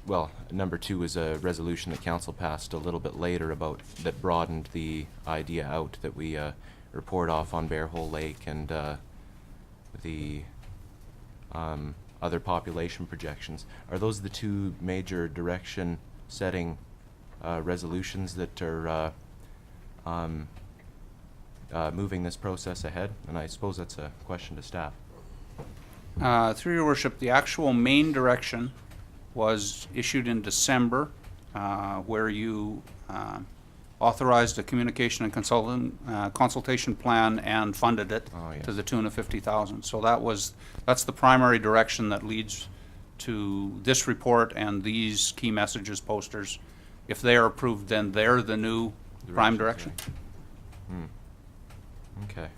well, number 2 is a resolution that council passed a little bit later about that broadened the idea out that we report off on Bear Hole Lake and the other population projections. Are those the 2 major direction setting resolutions that are moving this process ahead? And I suppose that's a question to staff. Through your worship, the actual main direction was issued in December, where you authorized a communication and consultation plan and funded it to the tune of $50,000. So that's the primary direction that leads to this report and these key messages posters. If they are approved, then they're the new prime direction. Okay.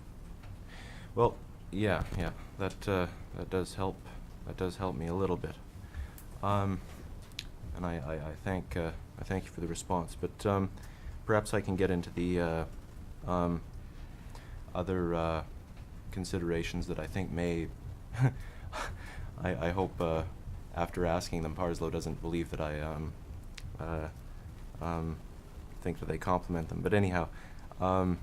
Well, yeah, that does help. That does help me a little bit. And I thank you for the response. But perhaps I can get into the other considerations that I think may, I hope after asking them, Parslow doesn't believe that I think that they compliment them. But anyhow, are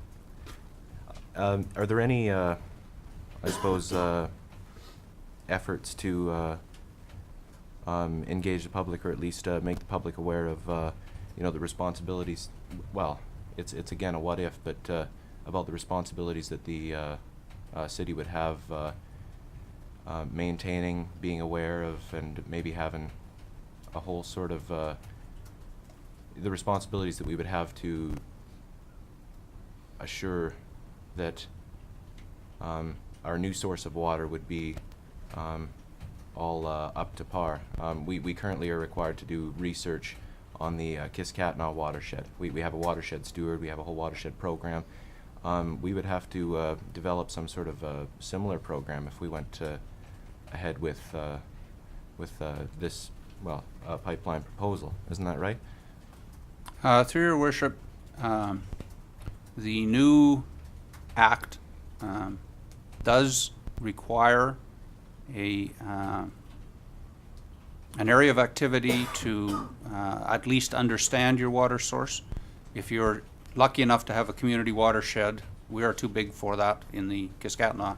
there any, I suppose, efforts to engage the public, or at least make the public aware of, the responsibilities? Well, it's again a what if, but about the responsibilities that the city would have maintaining, being aware of, and maybe having a whole sort of the responsibilities that we would have to assure that our new source of water would be all up to par. We currently are required to do research on the Kiskatna watershed. We have a watershed steward, we have a whole watershed program. We would have to develop some sort of a similar program if we went ahead with this, well, pipeline proposal. Isn't that right? Through your worship, the new act does require an area of activity to at least understand your water source. If you're lucky enough to have a community watershed, we are too big for that in the Kiskatna.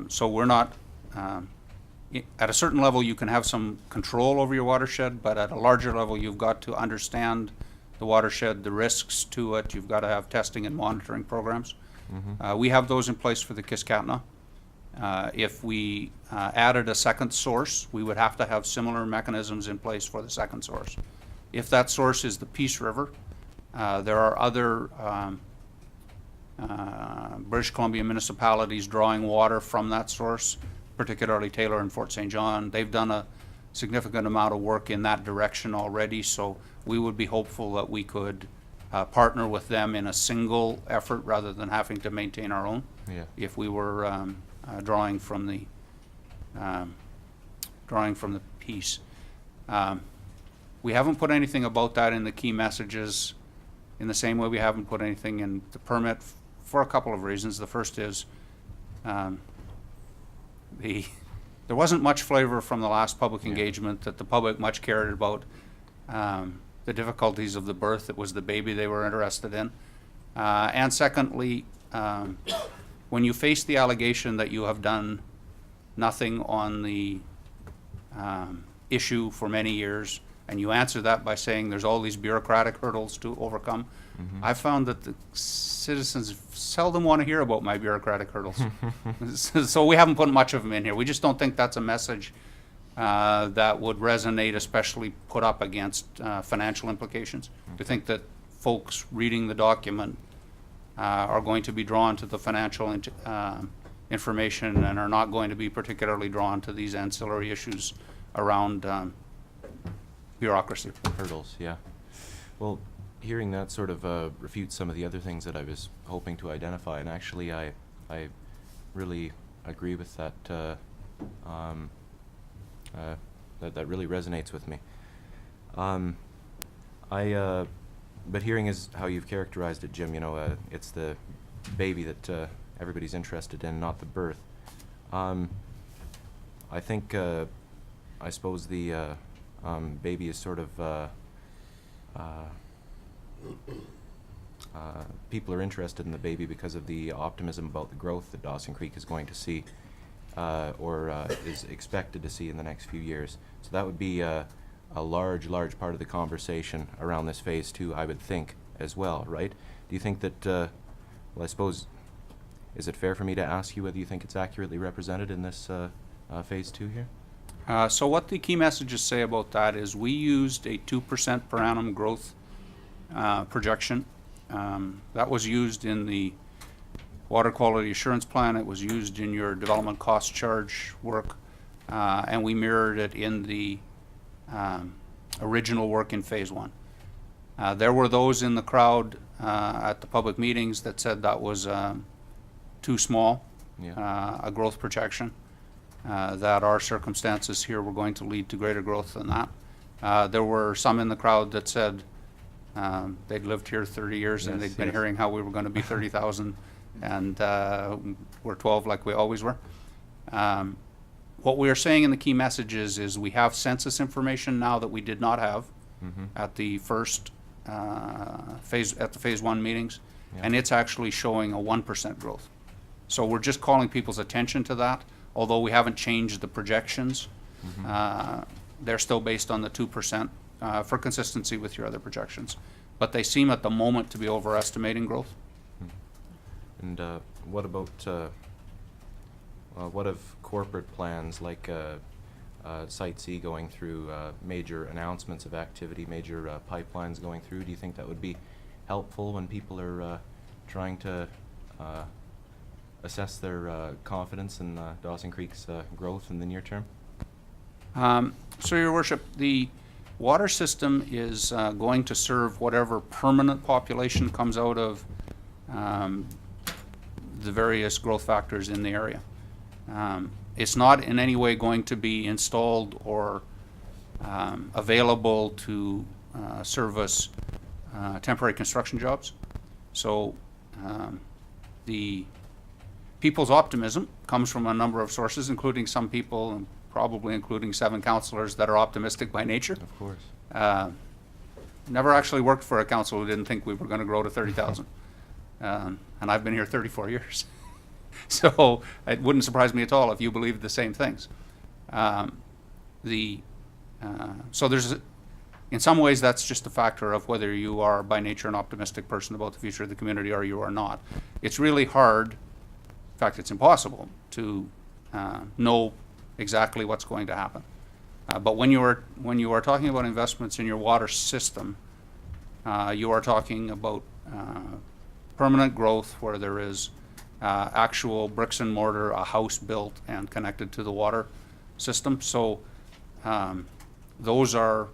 So we're not, at a certain level you can have some control over your watershed, but at a larger level you've got to understand the watershed, the risks to it. You've got to have testing and monitoring programs. Mm-hmm. We have those in place for the Kiskatna. If we added a second source, we would have to have similar mechanisms in place for the second source. If that source is the Peace River, there are other British Columbia municipalities drawing water from that source, particularly Taylor and Fort St. John. They've done a significant amount of work in that direction already, so we would be hopeful that we could partner with them in a single effort rather than having to maintain our own. Yeah. If we were drawing from the Peace. We haven't put anything about that in the key messages in the same way we haven't put anything in the permit for a couple of reasons. The first is there wasn't much flavor from the last public engagement that the public much cared about the difficulties of the birth. It was the baby they were interested in. And secondly, when you face the allegation that you have done nothing on the issue for many years, and you answer that by saying there's all these bureaucratic hurdles to overcome, Mm-hmm. I found that the citizens seldom want to hear about my bureaucratic hurdles. So we haven't put much of them in here. We just don't think that's a message that would resonate, especially put up against financial implications. We think that folks reading the document are going to be drawn to the financial information and are not going to be particularly drawn to these ancillary issues around bureaucracy. Hurdles, yeah. Well, hearing that sort of refutes some of the other things that I was hoping to identify, and actually I really agree with that. That really resonates with me. But hearing is how you've characterized it, Jim. It's the baby that everybody's interested in, not the birth. I think, I suppose the baby is sort of. People are interested in the baby because of the optimism about the growth that Dawson Creek is going to see, or is expected to see in the next few years. So that would be a large part of the conversation around this phase 2, I would think, as well, right? Do you think that, well, I suppose, is it fair for me to ask you whether you think it's accurately represented in this phase 2 here? So what the key messages say about that is we used a 2% per annum growth projection. That was used in the water quality assurance plan. It was used in your development cost charge work, and we mirrored it in the original work in phase 1. There were those in the crowd at the public meetings that said that was too small, a growth projection, that our circumstances here were going to lead to greater growth than that. There were some in the crowd that said they'd lived here 30 years and they'd been hearing how we were going to be 30,000 and we're 12 like we always were. What we are saying in the key messages is we have census information now that we did not have at the first phase 1 meetings, and it's actually showing a 1% growth. So we're just calling people's attention to that, although we haven't changed the projections. They're still based on the 2% for consistency with your other projections. But they seem at the moment to be overestimating growth. And what about what of corporate plans like Site C going through major announcements of activity, major pipelines going through? Do you think that would be helpful when people are trying to assess their confidence in Dawson Creek's growth in the near term? So, Your Worship, the water system is going to serve whatever permanent population comes out of the various growth factors in the area. It's not in any way going to be installed or available to service temporary construction jobs. So the people's optimism comes from a number of sources, including some people, and probably including 7 councillors that are optimistic by nature. Of course. Never actually worked for a council who didn't think we were going to grow to 30,000. And I've been here 34 years. So it wouldn't surprise me at all if you believed the same things. So there's, in some ways, that's just a factor of whether you are by nature an optimistic person about the future of the community or you are not. It's really hard, in fact, it's impossible to know exactly what's going to happen. But when you are talking about investments in your water system, you are talking about permanent growth where there is actual bricks and mortar, a house built and connected to the water system. So those are,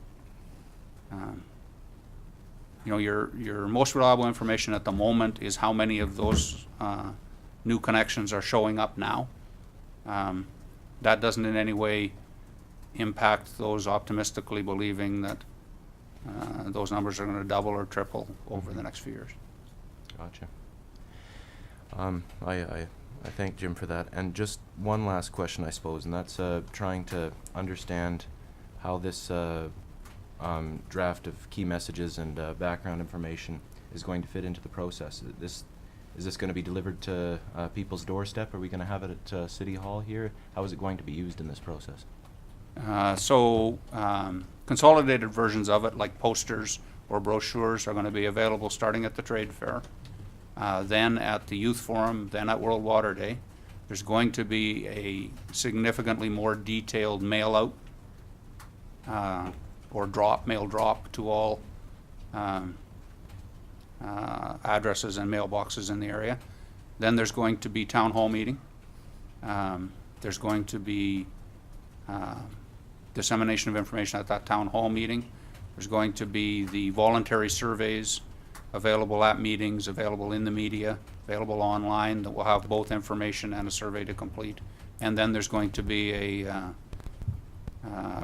your most reliable information at the moment is how many of those new connections are showing up now. That doesn't in any way impact those optimistically believing that those numbers are going to double or triple over the next few years. Gotcha. I thank Jim for that. And just one last question, I suppose, and that's trying to understand how this draft of key messages and background information is going to fit into the process. Is this going to be delivered to people's doorstep? Are we going to have it at City Hall here? How is it going to be used in this process? Consolidated versions of it, like posters or brochures, are going to be available starting at the trade fair, then at the youth forum, then at World Water Day. There's going to be a significantly more detailed mail out or mail drop to all addresses and mailboxes in the area. Then there's going to be town hall meeting. There's going to be dissemination of information at that town hall meeting. There's going to be the voluntary surveys available at meetings, available in the media, available online, that will have both information and a survey to complete. And then there's going to be a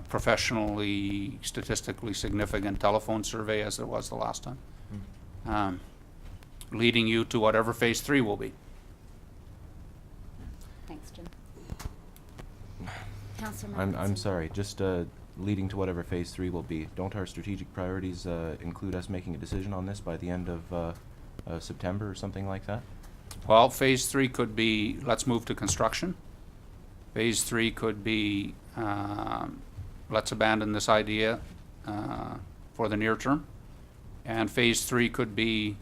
professionally, statistically significant telephone survey, as there was the last time, leading you to whatever phase 3 will be. Thanks, Jim. Councillor I'm Malkinson. sorry, just leading to whatever phase 3 will be. Don't our strategic priorities include us making a decision on this by the end of September or something like that? Well, phase 3 could be, let's move to construction. Phase 3 could be, let's abandon this idea for the near term. And phase 3 could be,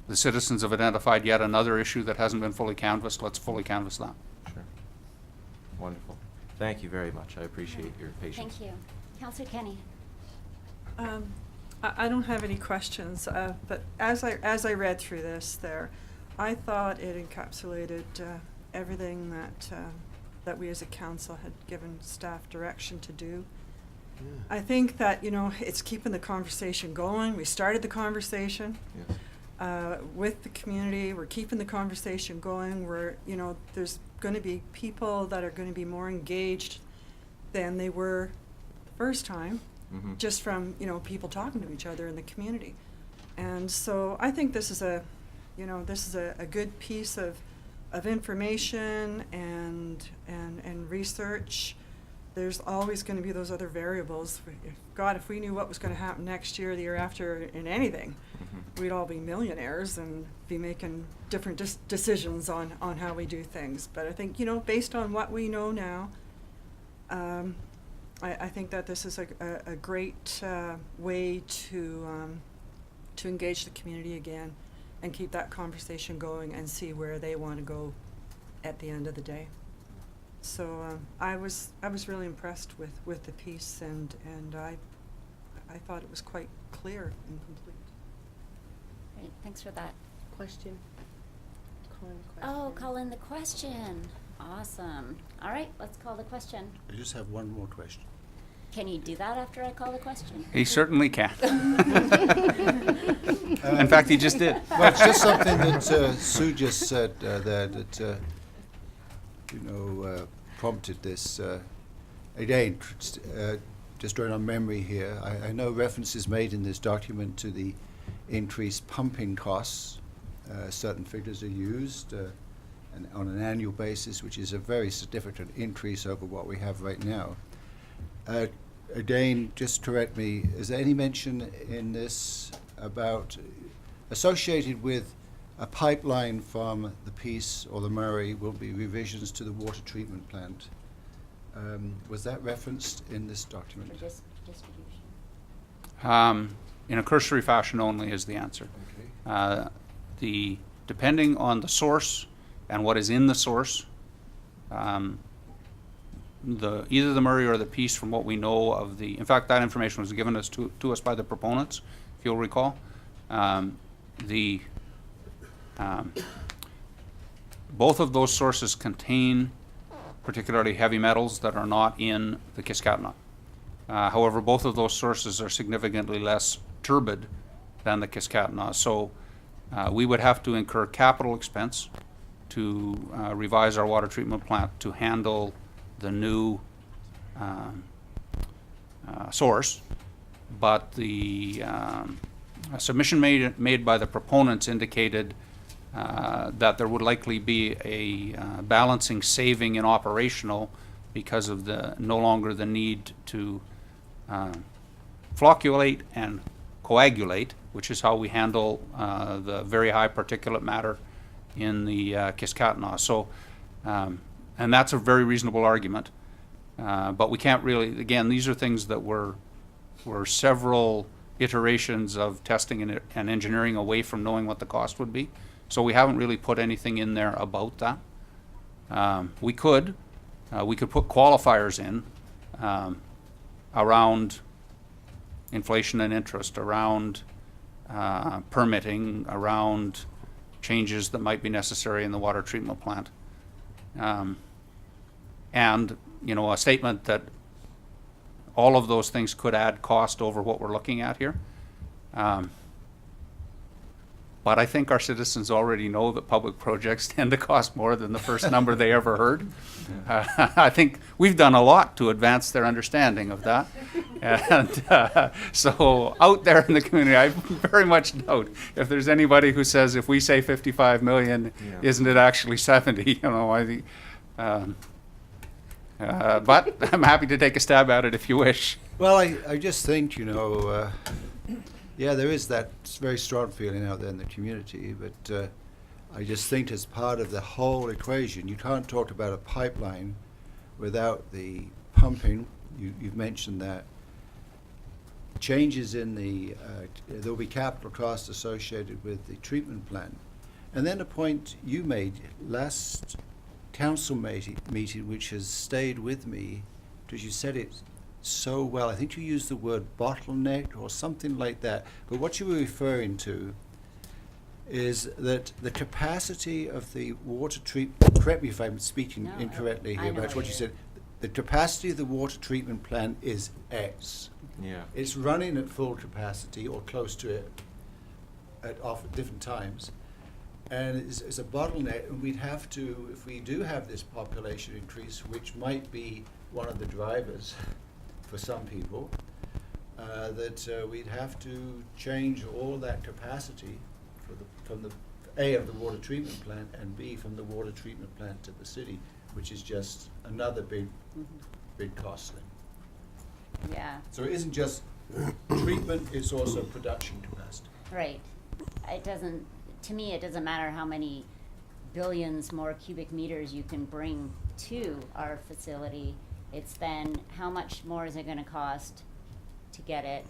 the citizens have identified yet another issue that hasn't been fully canvassed. Let's fully canvass that. Sure. Wonderful. Thank you very much. I appreciate your patience. Thank you. Councillor Kenny. I don't have any questions, but as I read through this there, I thought it encapsulated everything that we as a council had given staff direction to do. Yeah. I think that, it's keeping the conversation going. We started the conversation. Yes. With the community. We're keeping the conversation going. There's going to be people that are going to be more engaged than they were the first time, just from, people talking to each other in the community. And so I think this is a you know, this is a good piece of information and research. There's always going to be those other variables. If we knew what was going to happen next year, the year after, in anything, we'd all be millionaires and be making different decisions on how we do things. But I think, you know, based on what we know now, I think that this is a great way to engage the community again and keep that conversation going and see where they want to go at the end of the day. So I was really impressed with the piece, and I thought it was quite clear and complete. Great, thanks for that. Question. Oh, call in the question. Awesome. All right, let's call the question. I just have one more question. Can you do that after I call the question? He certainly can. In fact, he just did. Well, it's just something that Sue just said there that, prompted this. Again, just drawing on memory here, I know reference is made in this document to the increased pumping costs. Certain figures are used and on an annual basis, which is a very significant increase over what we have right now. Again, just correct me, is there any mention in this about associated with a pipeline from the Peace or the Murray will be revisions to the water treatment plant? Was that referenced in this document? For distribution. In a cursory fashion only is the answer. Okay. Depending on the source and what is in the source, either the Murray or the Peace, from what we know of in fact, that information was given to us by the proponents, if you'll recall. Both of those sources contain particularly heavy metals that are not in the Kiskatna. However, both of those sources are significantly less turbid than the Kiskatna. So we would have to incur capital expense to revise our water treatment plant to handle the new source. But the submission made by the proponents indicated that there would likely be a balancing saving in operational because of no longer the need to flocculate and coagulate, which is how we handle the very high particulate matter in the Kiskatna. So, and that's a very reasonable argument. But we can't really, again, these are things that were several iterations of testing and engineering away from knowing what the cost would be. So we haven't really put anything in there about that. We could put qualifiers in around inflation and interest, around permitting, around changes that might be necessary in the water treatment plant. And, you know, a statement that all of those things could add cost over what we're looking at here. But I think our citizens already know that public projects tend to cost more than the first number they ever heard. I think we've done a lot to advance their understanding of that. And so out there in the community, I very much doubt if there's anybody who says if we say 55 million, isn't it actually 70? You know, I think. But I'm happy to take a stab at it if you wish. Well, I just think, you know, yeah, there is that very strong feeling out there in the community, but I just think as part of the whole equation, you can't talk about a pipeline without the pumping. You've mentioned that. Changes in there'll be capital costs associated with the treatment plant. And then a point you made last council meeting, which has stayed with me, because you said it so well. I think you used the word bottleneck or something like that. But what you were referring to is that the capacity of the water treatment, correct me if I'm speaking incorrectly here, but that's what you said. The capacity of the water treatment plant is X. Yeah. It's running at full capacity or close to it at different times. And it's a bottleneck, and we'd have to, if we do have this population increase, which might be one of the drivers for some people, that we'd have to change all that capacity from the A, of the water treatment plant, and B, from the water treatment plant to the city, which is just another big cost thing. Yeah, So it isn't just treatment, it's also production capacity. right. It doesn't, to me, it doesn't matter how many billions more cubic meters you can bring to our facility. It's then how much more is it gonna cost to get it,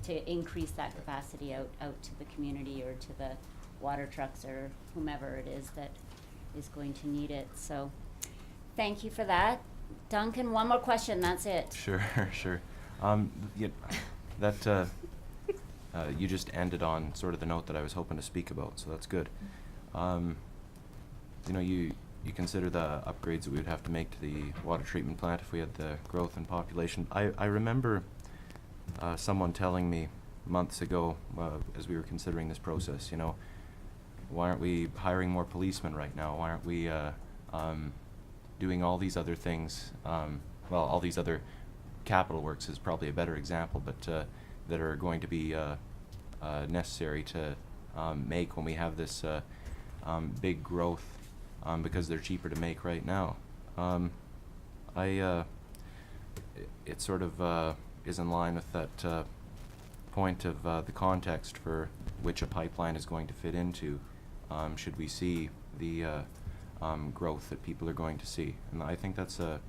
to increase that capacity out to the community or to the water trucks or whomever it is that is going to need it. So, thank you for that. Duncan, one more question, that's it. Sure, sure. Yeah, that you just ended on sort of the note that I was hoping to speak about, so that's good. You know, you consider the upgrades that we would have to make to the water treatment plant if we had the growth in population. I remember someone telling me months ago, as we were considering this process, you know, why aren't we hiring more policemen right now? Why aren't we doing all these other things? Well, all these other capital works is probably a better example, but that are going to be necessary to make when we have this big growth, because they're cheaper to make right now. It sort of is in line with that point of the context for which a pipeline is going to fit into, should we see the growth that people are going to see. And I think that's a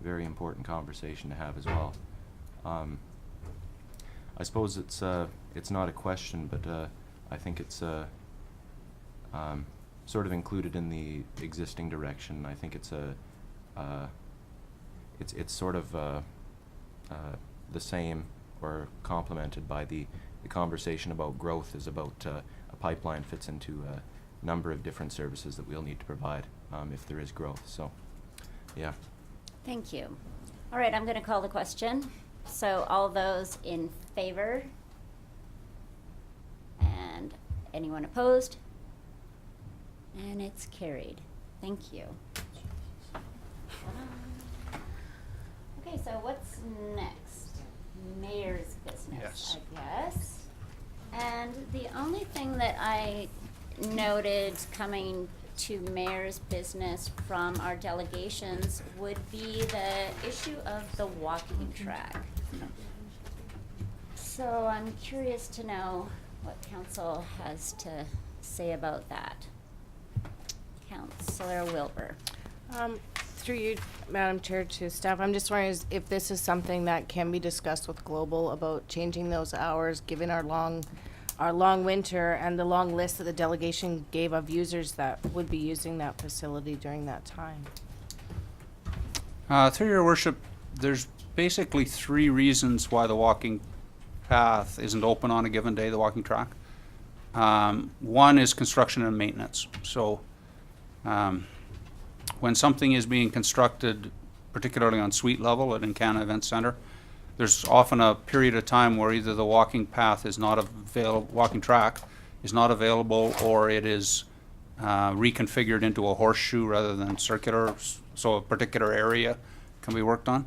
very important conversation to have as well. I suppose it's not a question, but I think it's sort of included in the existing direction. I think it's it's sort of the same or complemented by the conversation about growth is about a pipeline fits into a number of different services that we'll need to provide if there is growth. So, yeah. Thank you. All right, I'm going to call the question. So all those in favor? And anyone opposed? And it's carried. Thank you. Okay, so what's next? Mayor's business, Yes. I guess. And the only thing that I noted coming to mayor's business from our delegations would be the issue of the walking track. So I'm curious to know what council has to say about that. Councillor Wilbur. Through you, Madam Chair, to staff, I'm just wondering if this is something that can be discussed with Global about changing those hours, given our long winter and the long list that the delegation gave of users that would be using that facility during that time. Through your worship, there's basically 3 reasons why the walking path isn't open on a given day, the walking track. One is construction and maintenance. So when something is being constructed, particularly on suite level at Encana Event Center, there's often a period of time where either the walking path is not available, walking track is not available, or it is reconfigured into a horseshoe rather than circular, so a particular area can be worked on.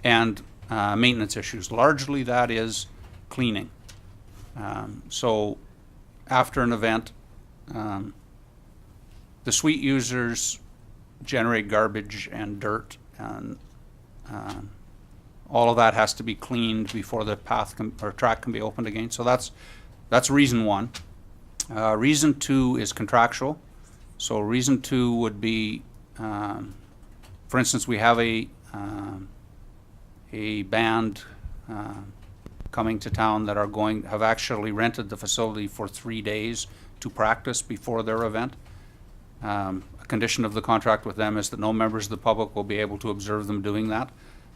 And maintenance issues. Largely that is cleaning. So after an event, the suite users generate garbage and dirt, and all of that has to be cleaned before the path or track can be opened again. So that's reason 1. Reason 2 is contractual. So reason 2 would be, for instance, we have a band coming to town that have actually rented the facility for 3 days to practice before their event. A condition of the contract with them is that no members of the public will be able to observe them doing that.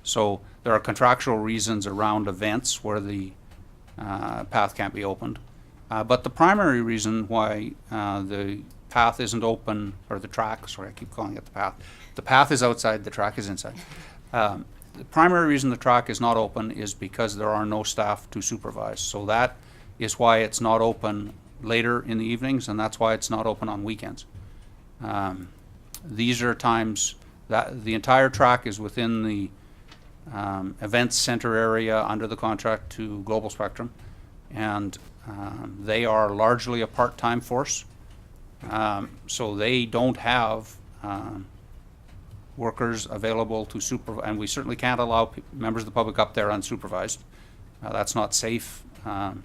So there are contractual reasons around events where the path can't be opened. But the primary reason why the path isn't open, or the track, sorry, I keep calling it the path. The path is outside, the track is inside. The primary reason the track is not open is because there are no staff to supervise. So that is why it's not open later in the evenings, and that's why it's not open on weekends. These are times that the entire track is within the events center area under the contract to Global Spectrum, and They are largely a part-time force, so they don't have workers available to supervise, and we certainly can't allow members of the public up there unsupervised. That's not safe, and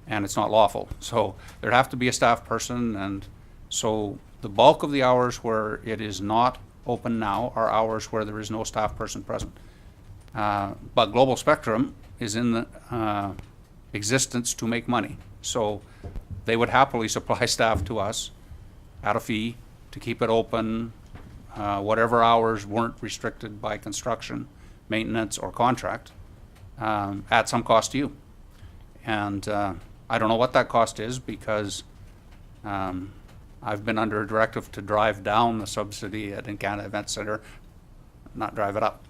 it's not lawful. So there have to be a staff person, and so the bulk of the hours where it is not open now are hours where there is no staff person present. But Global Spectrum is in the existence to make money. So they would happily supply staff to us at a fee to keep it open, whatever hours weren't restricted by construction, maintenance, or contract, at some cost to you. And I don't know what that cost is, because I've been under a directive to drive down the subsidy at Encana Event Center, not drive it up.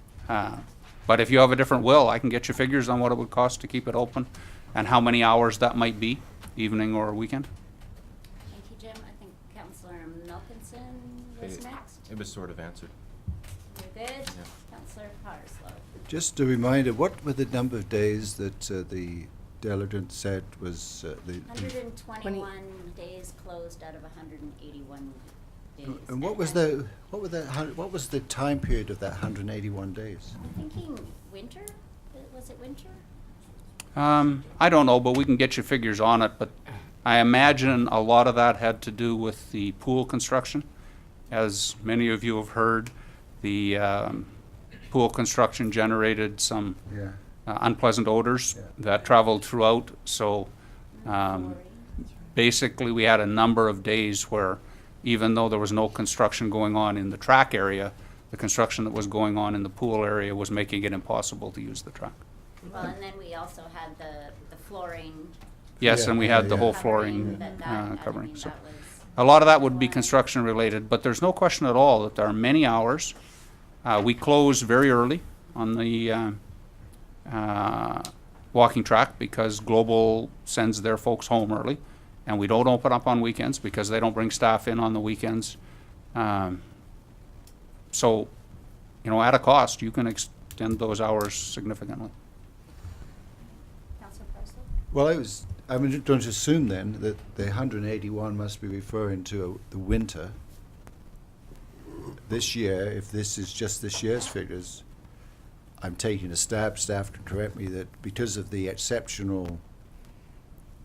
But if you have a different will, I can get you figures on what it would cost to keep it open and how many hours that might be, evening or weekend. Thank you, Jim. I think Councillor Milkinson was next. It was sort of answered. You're good? Councillor Parslow. Just a reminder, what were the number of days that the delegate said was the 121 days closed out of 181 days. and what was the time period of that 181 days? I'm thinking winter? Was it winter? I don't know, but we can get you figures on it, but I imagine a lot of that had to do with the pool construction. As many of you have heard, the pool construction generated some unpleasant odors that traveled throughout. So basically we had a number of days where, even though there was no construction going on in the track area, the construction that was going on in the pool area was making it impossible to use the track. Well, and then we also had the flooring. Yes, and we had the whole covering flooring covering. So that was a lot of that would be construction related, but there's no question at all that there are many hours. We close very early on the walking track because Global sends their folks home early, and we don't open up on weekends because they don't bring staff in on the weekends. So, you know, at a cost, you can extend those hours significantly. Councillor Parslow? Well, I'm going to assume then that the 181 must be referring to the winter. This year, if this is just this year's figures, I'm taking a stab, staff can correct me, that because of the exceptional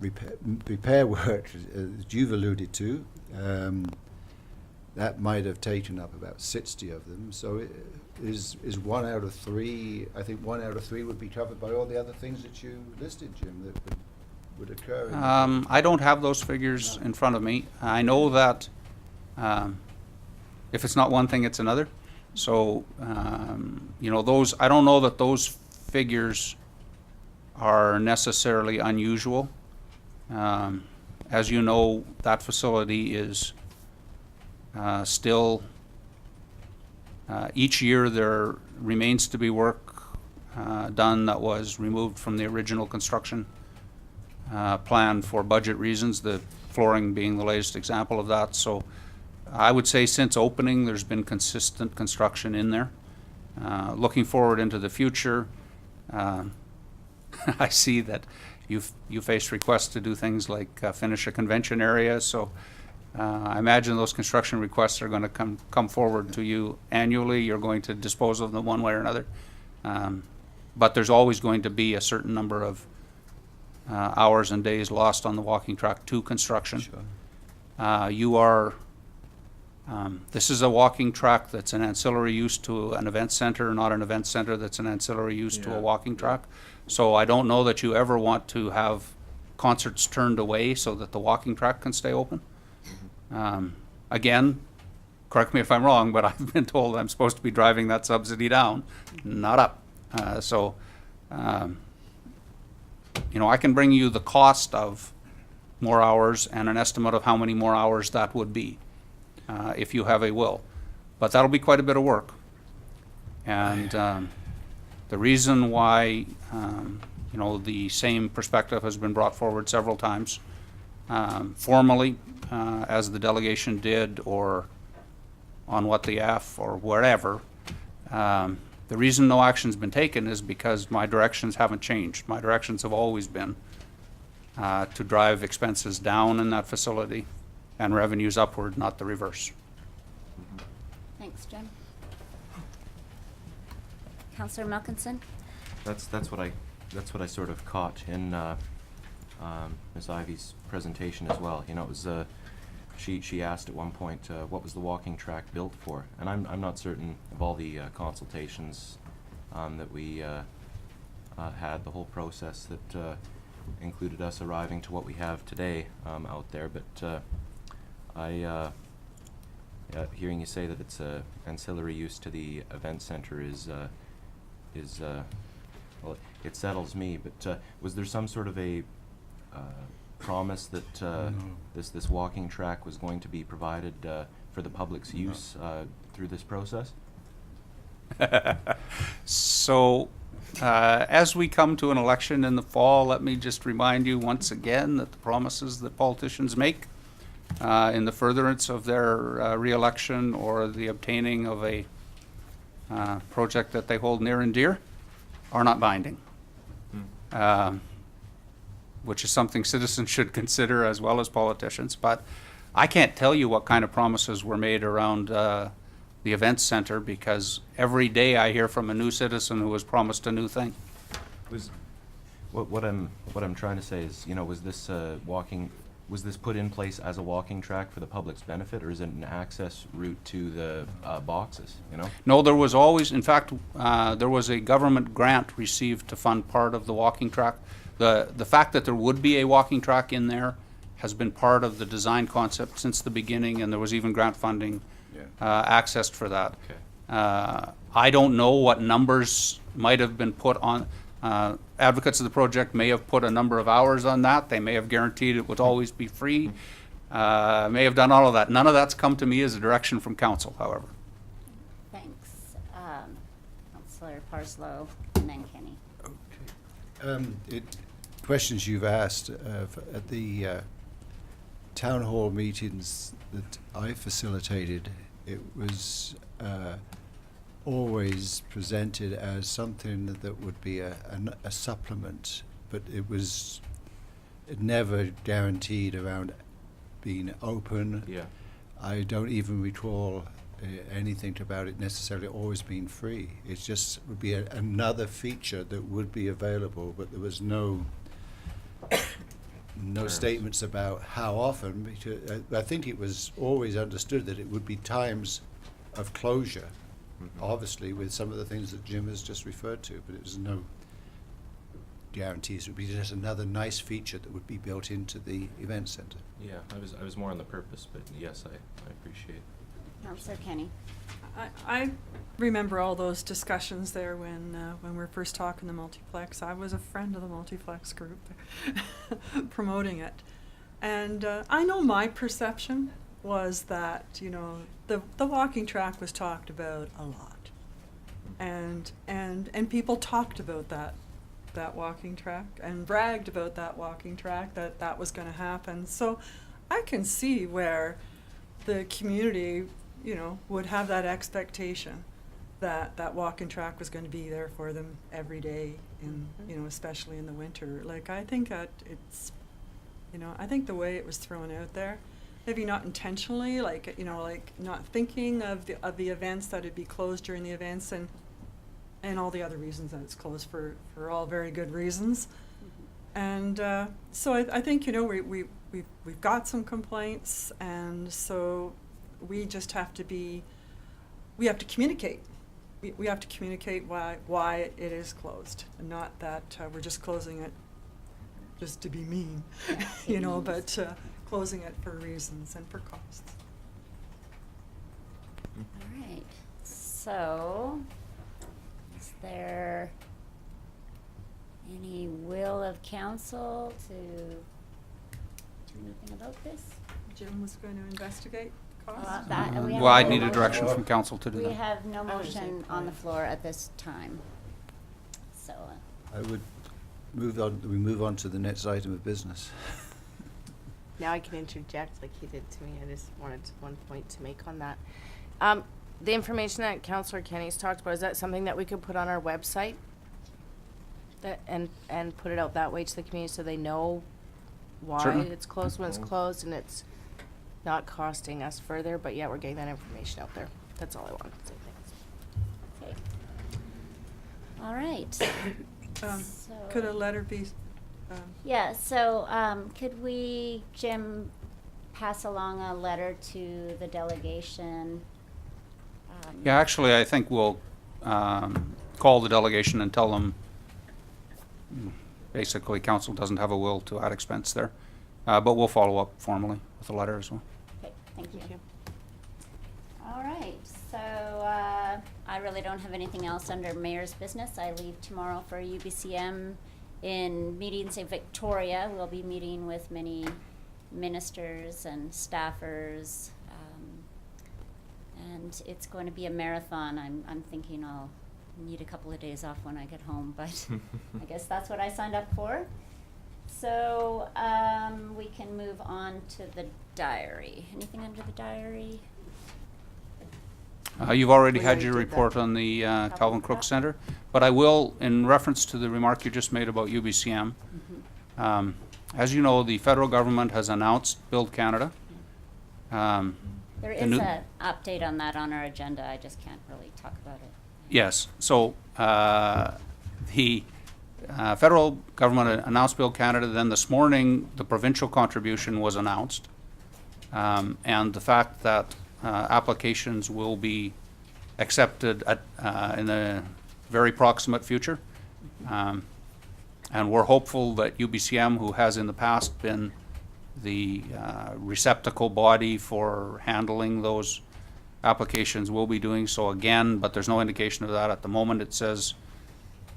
repair work that you've alluded to, that might have taken up about 60 of them. So it is 1 out of 3, I think 1 out of 3 would be covered by all the other things that you listed, Jim, that would occur. I don't have those figures in front of me. I know that if it's not one thing, it's another. So, you know, those, I don't know that those figures are necessarily unusual. As you know, that facility is still, each year there remains to be work done that was removed from the original construction plan for budget reasons, the flooring being the latest example of that. So I would say since opening, there's been consistent construction in there. Looking forward into the future, I see that you face requests to do things like finish a convention area. So I imagine those construction requests are going to come forward to you annually. You're going to dispose of them one way or another. But there's always going to be a certain number of hours and days lost on the walking track to construction. Sure. This is a walking track that's an ancillary use to an event center, not an event center that's an ancillary use to a walking track. So I don't know that you ever want to have concerts turned away so that the walking track can stay open. Again, correct me if I'm wrong, but I've been told I'm supposed to be driving that subsidy down, not up. You know, I can bring you the cost of more hours and an estimate of how many more hours that would be. If you have a will. But that'll be quite a bit of work. And the reason why, you know, the same perspective has been brought forward several times, formally, as the delegation did, or on what the F or wherever, the reason no action's been taken is because my directions haven't changed. My directions have always been to drive expenses down in that facility and revenues upward, not the reverse. Thanks, Jim. Councillor Malkinson? That's what I sort of caught in Ms. Ivy's presentation as well. You know, it was she asked at one point what was the walking track built for, and I'm not certain of all the consultations that we had, the whole process that included us arriving to what we have today out there. But hearing you say that it's ancillary use to the event center is well, it settles me. But was there some sort of a promise that this walking track was going to be provided for the public's use through this process? So, as we come to an election in the fall, let me just remind you once again that the promises that politicians make in the furtherance of their re-election or the obtaining of a project that they hold near and dear are not binding. Which is something citizens should consider as well as politicians. But I can't tell you what kind of promises were made around the events center, because every day I hear from a new citizen who was promised a new thing. What I'm trying to say is, you know, was this put in place as a walking track for the public's benefit, or is it an access route to the boxes, you know? No, there was always, in fact, there was a government grant received to fund part of the walking track. The fact that there would be a walking track in there has been part of the design concept since the beginning, and there was even grant funding accessed for that. Okay. I don't know what numbers might have been put on. Advocates of the project may have put a number of hours on that. They may have guaranteed it would always be free. May have done all of that. None of that's come to me as a direction from council, however. Thanks. Councillor Parslow and then Kenny. Questions you've asked at the town hall meetings that I facilitated, it was always presented as something that would be a supplement, but it never guaranteed around being open. Yeah. I don't even recall anything about it necessarily always being free. It just would be another feature that would be available, but there was no statements about how often, because I think it was always understood that it would be times of closure, obviously with some of the things that Jim has just referred to, but it was no guarantees. It would be just another nice feature that would be built into the event center. Yeah, I was more on the purpose, but yes, I appreciate it. Councillor Kenny. I remember all those discussions there when we were first talking the multiplex. I was a friend of the multiplex group promoting it. And I know my perception was that, you know, the walking track was talked about a lot. And people talked about that walking track and bragged about that walking track, that was going to happen. So I can see where the community, you know, would have that expectation that walking track was going to be there for them every day, you know, especially in the winter. Like, I think that it's, you know, I think the way it was thrown out there, maybe not intentionally, like, you know, like not thinking of the events that would be closed during the events and all the other reasons that it's closed for all very good reasons. And so I think, you know, we've got some complaints, and so we just have to communicate. We have to communicate why it is closed, and not that we're just closing it just to be mean, you know, but closing it for reasons and for costs. All right. So, is there any will of council to do anything about this? Jim was going to investigate costs. We have Well, I'd no need a motion. direction from council to do We that. have no motion on the floor at this time. So, I would we move on to the next item of business. Now I can interject like he did to me. I just wanted one point to make on that. The information that Councillor Kenny's talked about, is that something that we could put on our website? And put it out that way to the community so they know why Certainly. it's closed when it's closed, and it's not costing us further, but yeah, we're getting that information out there. That's all I wanted to say. Thanks. Okay. All right. Could a letter be, Yeah, so could we, Jim, pass along a letter to the delegation? Yeah, actually, I think we'll call the delegation and tell them, basically, council doesn't have a will to add expense there. But we'll follow up formally with a letter as well. Okay, thank you. Thank you. All right, so I really don't have anything else under mayor's business. I leave tomorrow for UBCM in meetings in Victoria. We'll be meeting with many ministers and staffers. And it's going to be a marathon. I'm thinking I'll need a couple of days off when I get home, but I guess that's what I signed up for. So we can move on to the diary. Anything under the diary? You've already We had already your did that. report on the Calvin Crook Center, but I will, in reference to the remark you just made about UBCM, as you know, the federal government has announced Build Canada. There The is new- an update on that on our agenda. I just can't really talk about it. Yes, so the federal government announced Build Canada, then this morning, the provincial contribution was announced. And the fact that applications will be accepted in the very proximate future. And we're hopeful that UBCM, who has in the past been the receptacle body for handling those applications, will be doing so again, but there's no indication of that at the moment. It says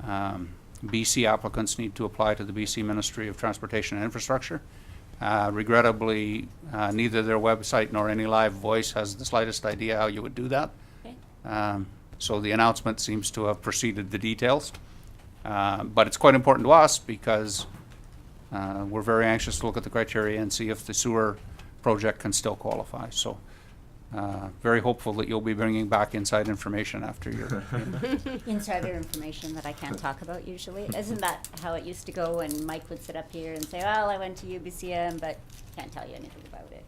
BC applicants need to apply to the BC Ministry of Transportation and Infrastructure. Regrettably, neither their website nor any live voice has the slightest idea how you would do that. Okay. So the announcement seems to have preceded the details. But it's quite important to us because we're very anxious to look at the criteria and see if the sewer project can still qualify. So very hopeful that you'll be bringing back inside information after your Insider information that I can't talk about usually. Isn't that how it used to go when Mike would sit up here and say, well, I went to UBCM, but can't tell you anything about it.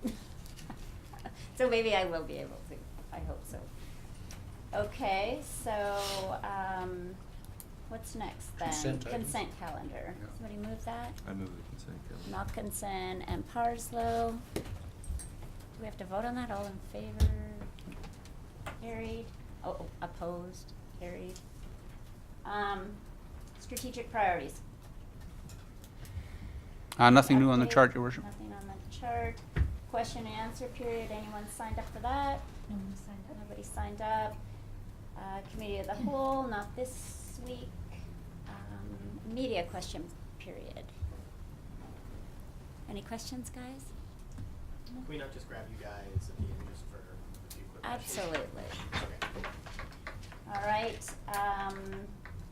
So maybe I will be able to. I hope so. Okay, so what's next then? Consent items. Consent calendar. Somebody move that? I move the consent calendar. Malkinson and Parslow. Do we have to vote on that? All in favor? Carried. Oh, opposed? Carried. Strategic priorities. nothing new on the Update, chart, Your Worship. Nothing on the chart. Question and answer period. Anyone signed up for that? No one signed up. Nobody signed up. Committee of the whole, not this week. Media question period. Any questions, guys? Can we not just grab you guys at the end just for a few quick questions? Absolutely. Okay. All right,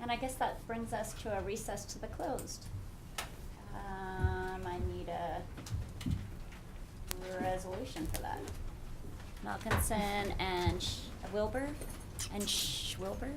and I guess that brings us to a recess to the closed. I need a resolution for that. Malkinson and Wilbur and Wilbur.